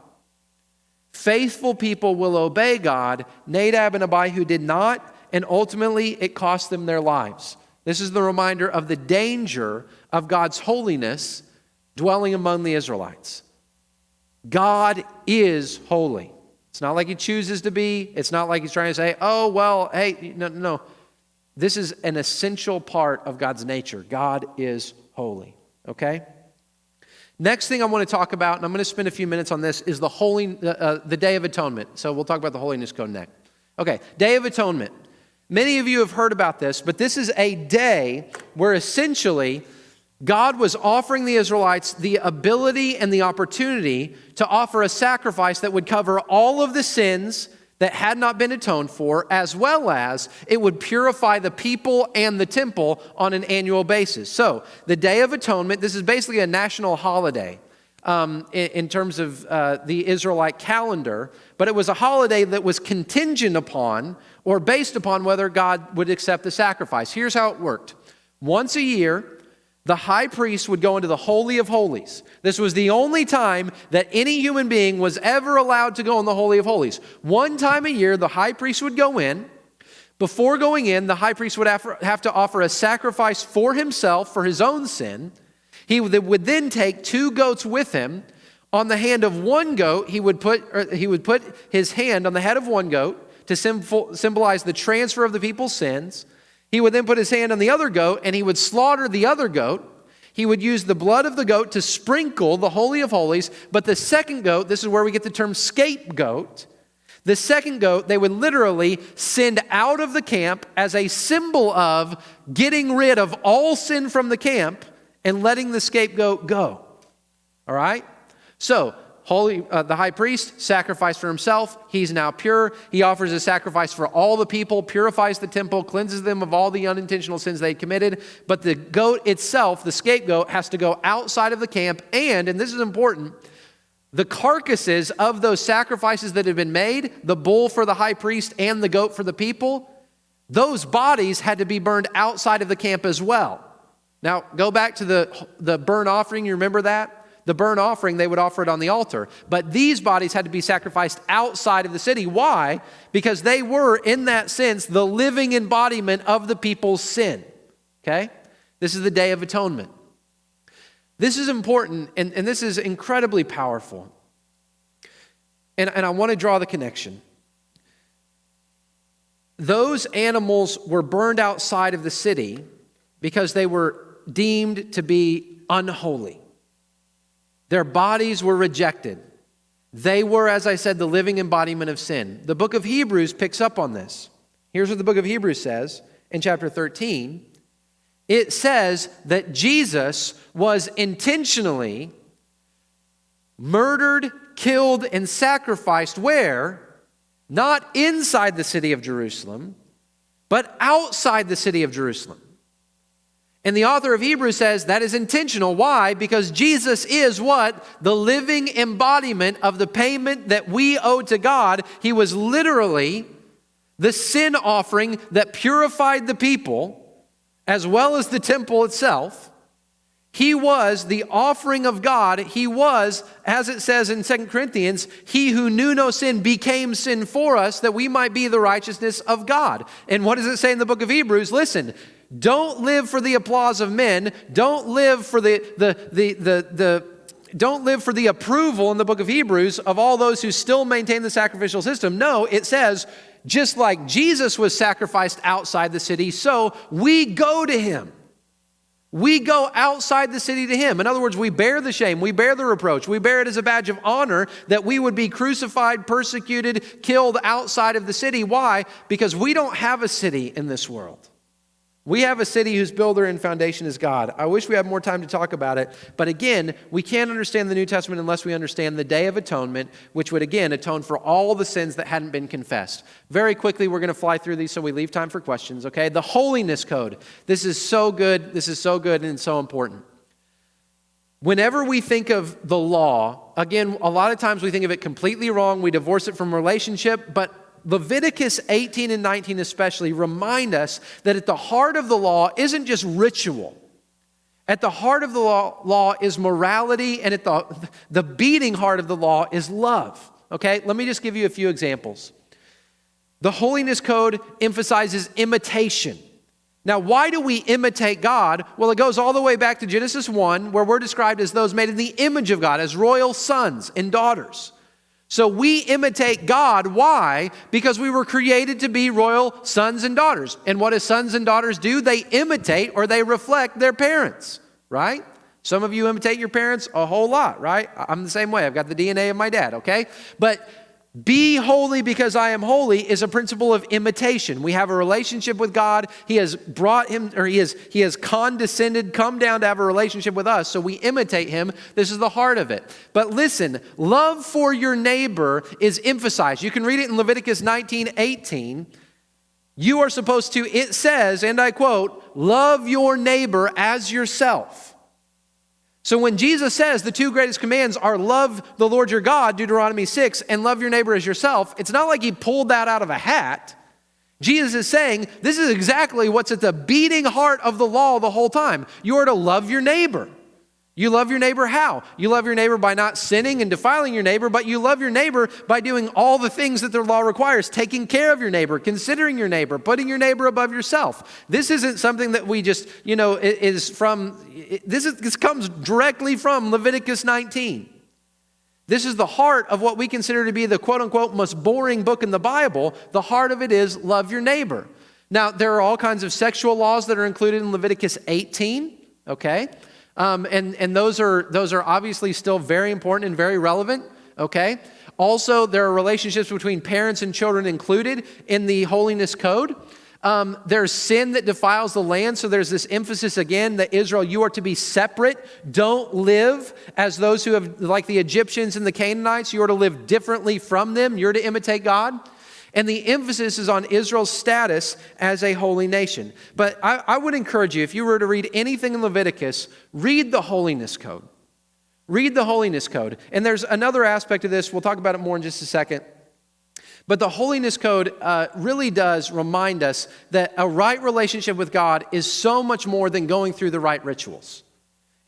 Faithful people will obey God. Nadab and Abihu did not, and ultimately it cost them their lives. This is the reminder of the danger of God's holiness dwelling among the Israelites. God is holy. It's not like He chooses to be. It's not like He's trying to say, oh, well, hey, no. This is an essential part of God's nature. God is holy, okay? Next thing I want to talk about, and I'm going to spend a few minutes on this, is the Day of Atonement. So we'll talk about the Holiness Code next. Okay, Day of Atonement. Many of you have heard about this, but this is a day where essentially God was offering the Israelites the ability and the opportunity to offer a sacrifice that would cover all of the sins that had not been atoned for, as well as it would purify the people and the temple on an annual basis. So the Day of Atonement, this is basically a national holiday in terms of the Israelite calendar, but it was a holiday that was contingent upon or based upon whether God would accept the sacrifice. Here's how it worked. Once a year, the high priest would go into the Holy of Holies. This was the only time that any human being was ever allowed to go in the Holy of Holies. One time a year, the high priest would go in. Before going in, the high priest would have to offer a sacrifice for himself, for his own sin. He would then take 2 goats with him. On the hand of one goat, he would put his hand on the head of one goat to symbolize the transfer of the people's sins. He would then put his hand on the other goat, and he would slaughter the other goat. He would use the blood of the goat to sprinkle the Holy of Holies. But the second goat, this is where we get the term scapegoat. The second goat, they would literally send out of the camp as a symbol of getting rid of all sin from the camp and letting the scapegoat go. All right? So, the high priest sacrificed for himself. He's now pure. He offers a sacrifice for all the people, purifies the temple, cleanses them of all the unintentional sins they committed. But the goat itself, the scapegoat, has to go outside of the camp. And this is important, the carcasses of those sacrifices that had been made, the bull for the high priest and the goat for the people, those bodies had to be burned outside of the camp as well. Now, go back to the burnt offering. You remember that? The burnt offering, they would offer it on the altar. But these bodies had to be sacrificed outside of the city. Why? Because they were, in that sense, the living embodiment of the people's sin. Okay? This is the Day of Atonement. This is important, and this is incredibly powerful. And I want to draw the connection. Those animals were burned outside of the city because they were deemed to be unholy. Their bodies were rejected. They were, as I said, the living embodiment of sin. The book of Hebrews picks up on this. Here's what the book of Hebrews says in chapter 13. It says that Jesus was intentionally murdered, killed, and sacrificed where? Not inside the city of Jerusalem, but outside the city of Jerusalem. And the author of Hebrews says that is intentional. Why? Because Jesus is what? The living embodiment of the payment that we owe to God. He was literally the sin offering that purified the people, as well as the temple itself. He was the offering of God. He was, as it says in 2 Corinthians, he who knew no sin became sin for us that we might be the righteousness of God. And what does it say in the book of Hebrews? Listen, don't live for the applause of men. Don't live for don't live for the approval in the book of Hebrews of all those who still maintain the sacrificial system. No, it says, just like Jesus was sacrificed outside the city, so we go to him. We go outside the city to him. In other words, we bear the shame, we bear the reproach, we bear it as a badge of honor that we would be crucified, persecuted, killed outside of the city. Why? Because we don't have a city in this world. We have a city whose builder and foundation is God. I wish we had more time to talk about it. But again, we can't understand the New Testament unless we understand the Day of Atonement, which would again atone for all the sins that hadn't been confessed. Very quickly, we're going to fly through these so we leave time for questions, okay? The Holiness Code. This is so good. This is so good and so important. Whenever we think of the law, again, a lot of times we think of it completely wrong. We divorce it from relationship, but Leviticus 18 and 19 especially remind us that at the heart of the law isn't just ritual. At the heart of the law is morality, and at the beating heart of the law is love. Okay, let me just give you a few examples. The Holiness Code emphasizes imitation. Now, why do we imitate God? Well, it goes all the way back to Genesis 1, where we're described as those made in the image of God, as royal sons and daughters. So we imitate God. Why? Because we were created to be royal sons and daughters. And what do sons and daughters do? They imitate or they reflect their parents, right? Some of you imitate your parents a whole lot, right? I'm the same way. I've got the DNA of my dad, okay? But be holy because I am holy is a principle of imitation. We have a relationship with God. He has brought him, or he has condescended, come down to have a relationship with us. So we imitate him. This is the heart of it. But listen, love for your neighbor is emphasized. You can read it in Leviticus 19:18. You are supposed to, it says, and I quote, love your neighbor as yourself. So when Jesus says the two greatest commands are love the Lord your God, Deuteronomy 6, and love your neighbor as yourself, it's not like he pulled that out of a hat. Jesus is saying this is exactly what's at the beating heart of the law the whole time. You are to love your neighbor. You love your neighbor how? You love your neighbor by not sinning and defiling your neighbor, but you love your neighbor by doing all the things that the law requires, taking care of your neighbor, considering your neighbor, putting your neighbor above yourself. This isn't something that we just, this comes directly from Leviticus 19. This is the heart of what we consider to be the quote-unquote most boring book in the Bible. The heart of it is love your neighbor. Now, there are all kinds of sexual laws that are included in Leviticus 18, okay? And those are obviously still very important and very relevant, okay? Also, there are relationships between parents and children included in the holiness code. There's sin that defiles the land, so there's this emphasis again that Israel, you are to be separate. Don't live as those who have, like the Egyptians and the Canaanites, you are to live differently from them. You're to imitate God. And the emphasis is on Israel's status as a holy nation. But I would encourage you, if you were to read anything in Leviticus, read the holiness code. Read the holiness code. And there's another aspect of this. We'll talk about it more in just a second. But the holiness code really does remind us that a right relationship with God is so much more than going through the right rituals.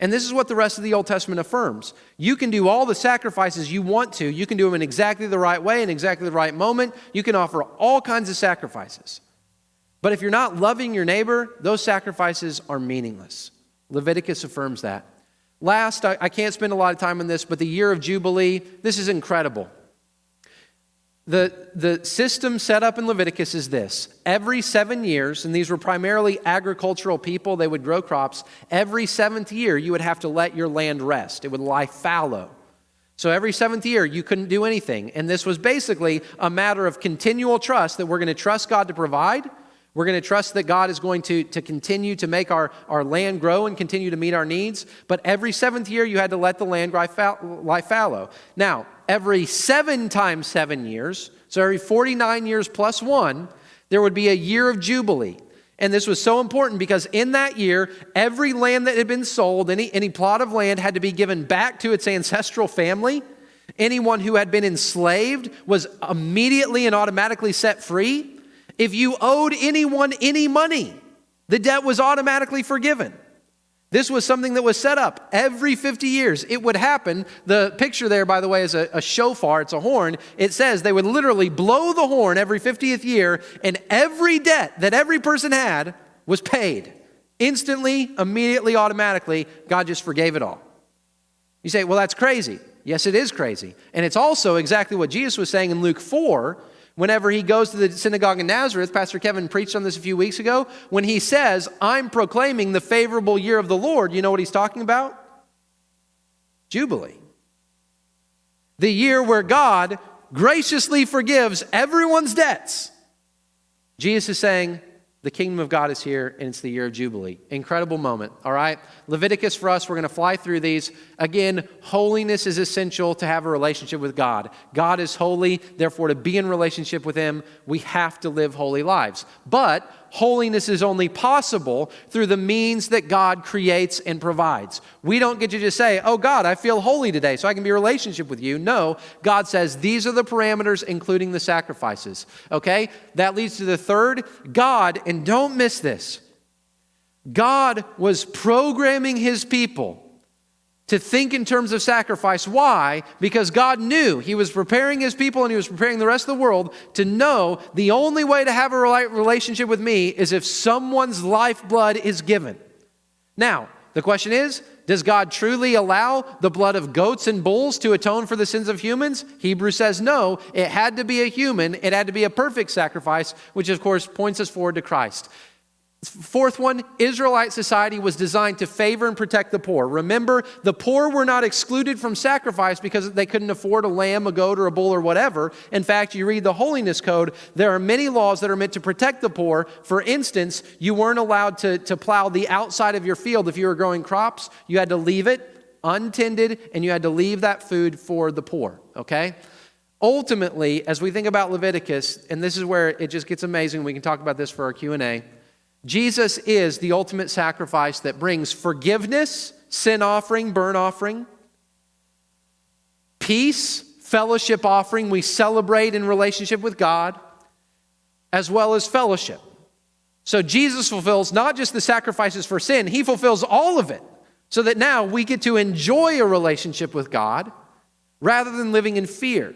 And this is what the rest of the Old Testament affirms. You can do all the sacrifices you want to. You can do them in exactly the right way, in exactly the right moment. You can offer all kinds of sacrifices. But if you're not loving your neighbor, those sacrifices are meaningless. Leviticus affirms that. Last, I can't spend a lot of time on this, but the year of Jubilee, this is incredible. The system set up in Leviticus is this. Every 7 years, and these were primarily agricultural people, they would grow crops. Every 7th year, you would have to let your land rest. It would lie fallow. So every 7th year, you couldn't do anything. And this was basically a matter of continual trust that we're going to trust God to provide. We're going to trust that God is going to continue to make our land grow and continue to meet our needs. But every 7th year, you had to let the land lie fallow. Now, every 7 times 7 years, so every 49 years plus 1, there would be a year of Jubilee. And this was so important because in that year, every land that had been sold, any plot of land had to be given back to its ancestral family. Anyone who had been enslaved was immediately and automatically set free. If you owed anyone any money, the debt was automatically forgiven. This was something that was set up every 50 years. It would happen. The picture there, by the way, is a shofar. It's a horn. It says they would literally blow the horn every 50th year, and every debt that every person had was paid. Instantly, immediately, automatically, God just forgave it all. You say, well, that's crazy. Yes, it is crazy. And it's also exactly what Jesus was saying in Luke 4, whenever he goes to the synagogue in Nazareth. Pastor Kevin preached on this a few weeks ago. When he says, I'm proclaiming the favorable year of the Lord, you know what he's talking about? Jubilee. The year where God graciously forgives everyone's debts. Jesus is saying, the kingdom of God is here, and it's the year of Jubilee. Incredible moment, all right? Leviticus for us, we're going to fly through these. Again, holiness is essential to have a relationship with God. God is holy, therefore to be in relationship with Him, we have to live holy lives. But holiness is only possible through the means that God creates and provides. We don't get to just say, oh God, I feel holy today, so I can be in a relationship with you. No, God says these are the parameters, including the sacrifices. Okay? That leads to the third. God, and don't miss this, God was programming His people to think in terms of sacrifice. Why? Because God knew He was preparing His people and He was preparing the rest of the world to know the only way to have a relationship with me is if someone's lifeblood is given. Now, the question is, does God truly allow the blood of goats and bulls to atone for the sins of humans? Hebrews says no. It had to be a human. It had to be a perfect sacrifice, which of course points us forward to Christ. Fourth one, Israelite society was designed to favor and protect the poor. Remember, the poor were not excluded from sacrifice because they couldn't afford a lamb, a goat, or a bull, or whatever. In fact, you read the holiness code, there are many laws that are meant to protect the poor. For instance, you weren't allowed to plow the outside of your field. If you were growing crops, you had to leave it untended, and you had to leave that food for the poor, okay? Ultimately, as we think about Leviticus, and this is where it just gets amazing, we can talk about this for our Q&A, Jesus is the ultimate sacrifice that brings forgiveness, sin offering, burnt offering, peace, fellowship offering. We celebrate in relationship with God, as well as fellowship. So Jesus fulfills not just the sacrifices for sin, He fulfills all of it, so that now we get to enjoy a relationship with God rather than living in fear.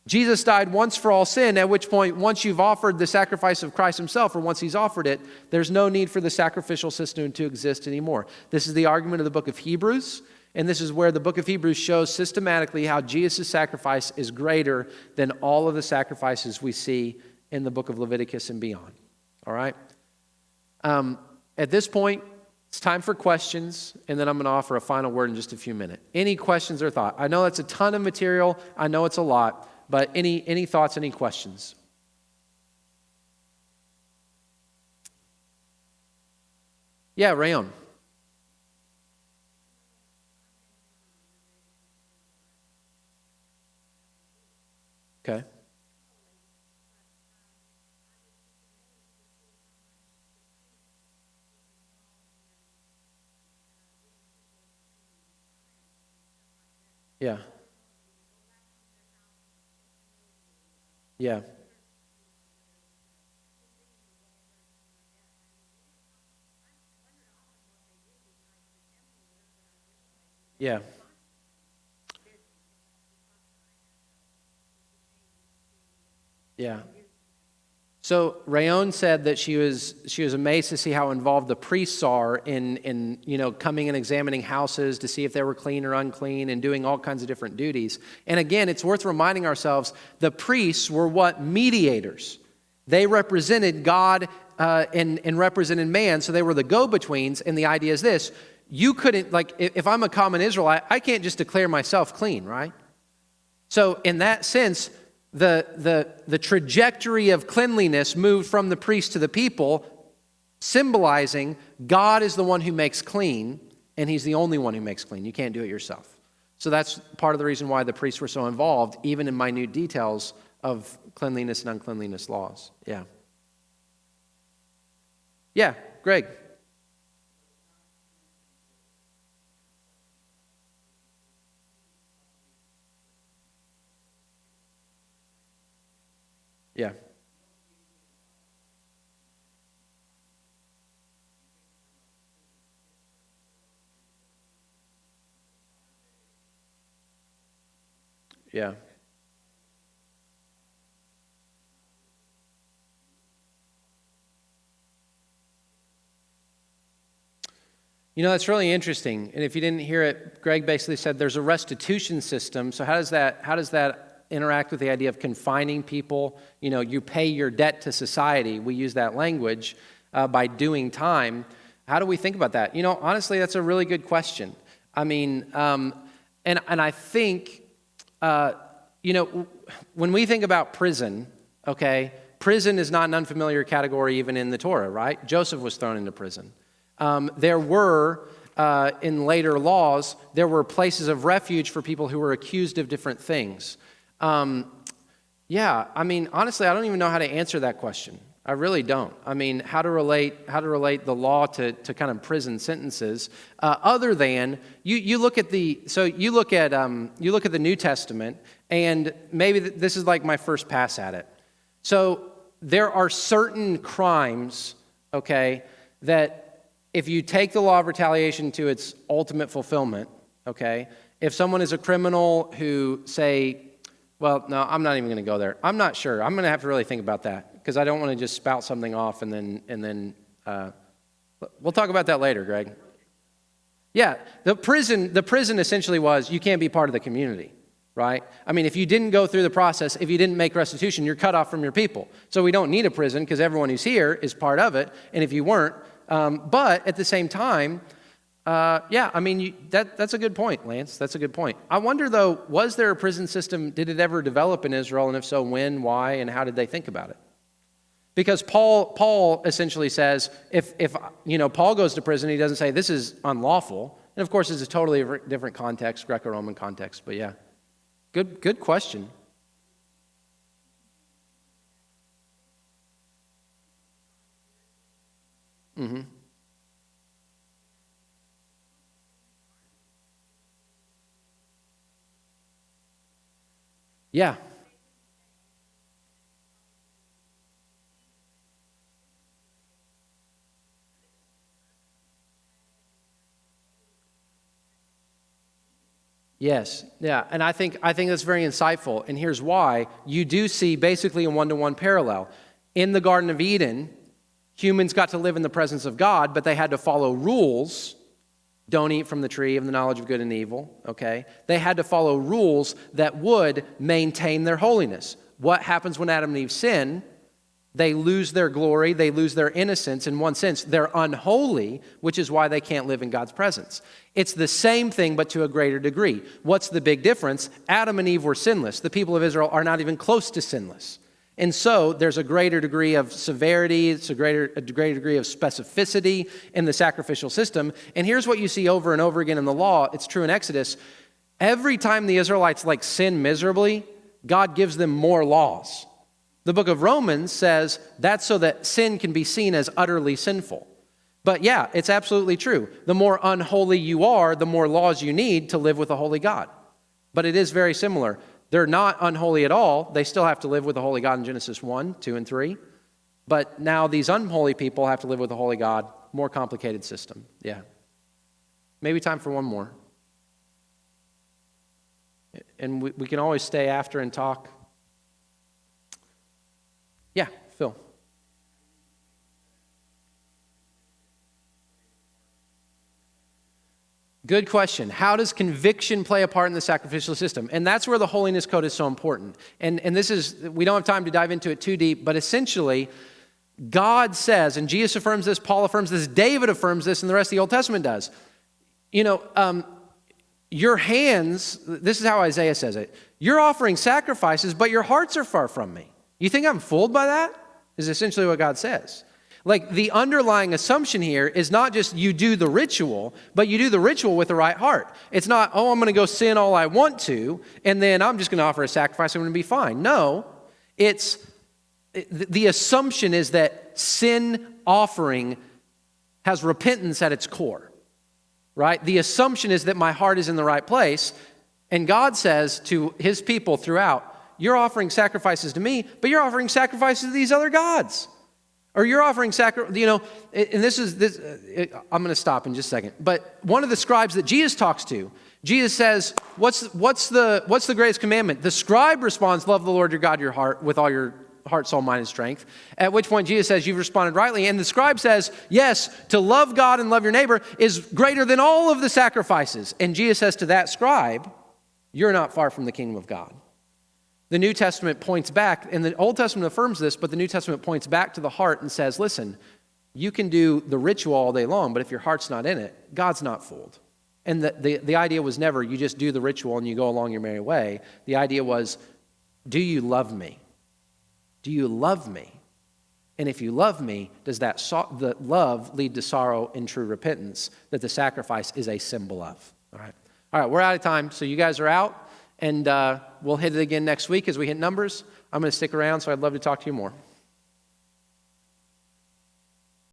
Jesus died once for all sin, at which point, once you've offered the sacrifice of Christ Himself, or once He's offered it, there's no need for the sacrificial system to exist anymore. This is the argument of the book of Hebrews. And this is where the book of Hebrews shows systematically how Jesus' sacrifice is greater than all of the sacrifices we see in the book of Leviticus and beyond. All right? At this point, it's time for questions, and then I'm going to offer a final word in just a few minutes. Any questions or thoughts? I know that's a ton of material. I know it's a lot, but any thoughts, any questions? Yeah, Rayon. Okay. Yeah. Yeah. Yeah. Yeah. So Rayon said that she was amazed to see how involved the priests are in coming and examining houses to see if they were clean or unclean and doing all kinds of different duties. And again, it's worth reminding ourselves the priests were what? Mediators. They represented God and represented man, so they were the go-betweens. And the idea is this: you couldn't, like, if I'm a common Israelite, I can't just declare myself clean, right? So in that sense, the trajectory of cleanliness moved from the priest to the people, symbolizing God is the one who makes clean, and he's the only one who makes clean. You can't do it yourself. So that's part of the reason why the priests were so involved, even in minute details of cleanliness and uncleanliness laws. Yeah. Yeah, Greg. Yeah. Yeah. That's really interesting. And if you didn't hear it, Greg basically said there's a restitution system. So how does that interact with the idea of confining people? You pay your debt to society. We use that language by doing time. How do we think about that? Honestly, that's a really good question. I mean, and I think, when we think about prison, okay, prison is not an unfamiliar category even in the Torah, right? Joseph was thrown into prison. There were, in later laws, there were places of refuge for people who were accused of different things. Yeah, I mean, honestly, I don't even know how to answer that question. I really don't. I mean, how to relate the law to kind of prison sentences, other than you look at the New Testament, and maybe this is like my first pass at it. So there are certain crimes, okay, that if you take the law of retaliation to its ultimate fulfillment, okay, if someone is a criminal who say, well, no, I'm not even going to go there. I'm not sure. I'm going to have to really think about that because I don't want to just spout something off and then we'll talk about that later, Greg. Yeah, the prison essentially was you can't be part of the community, right? I mean, if you didn't go through the process, if you didn't make restitution, you're cut off from your people. So we don't need a prison because everyone who's here is part of it. And if you weren't, but at the same time, yeah, I mean, that's a good point, Lance. That's a good point. I wonder, though, was there a prison system? Did it ever develop in Israel? And if so, when, why, and how did they think about it? Because Paul essentially says, if Paul goes to prison, he doesn't say this is unlawful. And of course, it's a totally different context, Greco-Roman context. But yeah, good question. Mm-hmm. Yeah. Yes. Yeah. And I think that's very insightful. And here's why. You do see basically a one-to-one parallel. In the Garden of Eden, humans got to live in the presence of God, but they had to follow rules Don't eat from the tree of the knowledge of good and evil, okay? They had to follow rules that would maintain their holiness. What happens when Adam and Eve sin? They lose their glory, they lose their innocence. In one sense, they're unholy, which is why they can't live in God's presence. It's the same thing, but to a greater degree. What's the big difference? Adam and Eve were sinless. The people of Israel are not even close to sinless. And so there's a greater degree of severity, it's a greater degree of specificity in the sacrificial system. And here's what you see over and over again in the law. It's true in Exodus. Every time the Israelites sin miserably, God gives them more laws. The book of Romans says that's so that sin can be seen as utterly sinful. But yeah, it's absolutely true. The more unholy you are, the more laws you need to live with a holy God. But it is very similar. They're not unholy at all. They still have to live with a holy God in Genesis 1, 2, and 3. But now these unholy people have to live with a holy God. More complicated system. Yeah. Maybe time for one more. And we can always stay after and talk. Yeah, Phil. Good question. How does conviction play a part in the sacrificial system? And that's where the holiness code is so important. And this is, we don't have time to dive into it too deep, but essentially, God says, and Jesus affirms this, Paul affirms this, David affirms this, and the rest of the Old Testament does. Your hands, this is how Isaiah says it, you're offering sacrifices, but your hearts are far from me. You think I'm fooled by that? Is essentially what God says. The underlying assumption here is not just you do the ritual, but you do the ritual with the right heart. It's not, I'm going to go sin all I want to, and then I'm just going to offer a sacrifice, I'm going to be fine. No, the assumption is that sin offering has repentance at its core, right? The assumption is that my heart is in the right place, and God says to his people throughout, you're offering sacrifices to me, but you're offering sacrifices to these other gods. Or you're offering and this I'm going to stop in just a second. But one of the scribes that Jesus talks to, Jesus says, what's the greatest commandment? The scribe responds, love the Lord your God your heart with all your heart, soul, mind, and strength. At which point Jesus says, you've responded rightly. And the scribe says, yes, to love God and love your neighbor is greater than all of the sacrifices. And Jesus says to that scribe, you're not far from the kingdom of God. The New Testament points back, and the Old Testament affirms this, but the New Testament points back to the heart and says, listen, you can do the ritual all day long, but if your heart's not in it, God's not fooled. And the idea was never you just do the ritual and you go along your merry way. The idea was, do you love me? Do you love me? And if you love me, does the love lead to sorrow and true repentance that the sacrifice is a symbol of? All right, we're out of time, so you guys are out. And we'll hit it again next week as we hit Numbers. I'm going to stick around, so I'd love to talk to you more.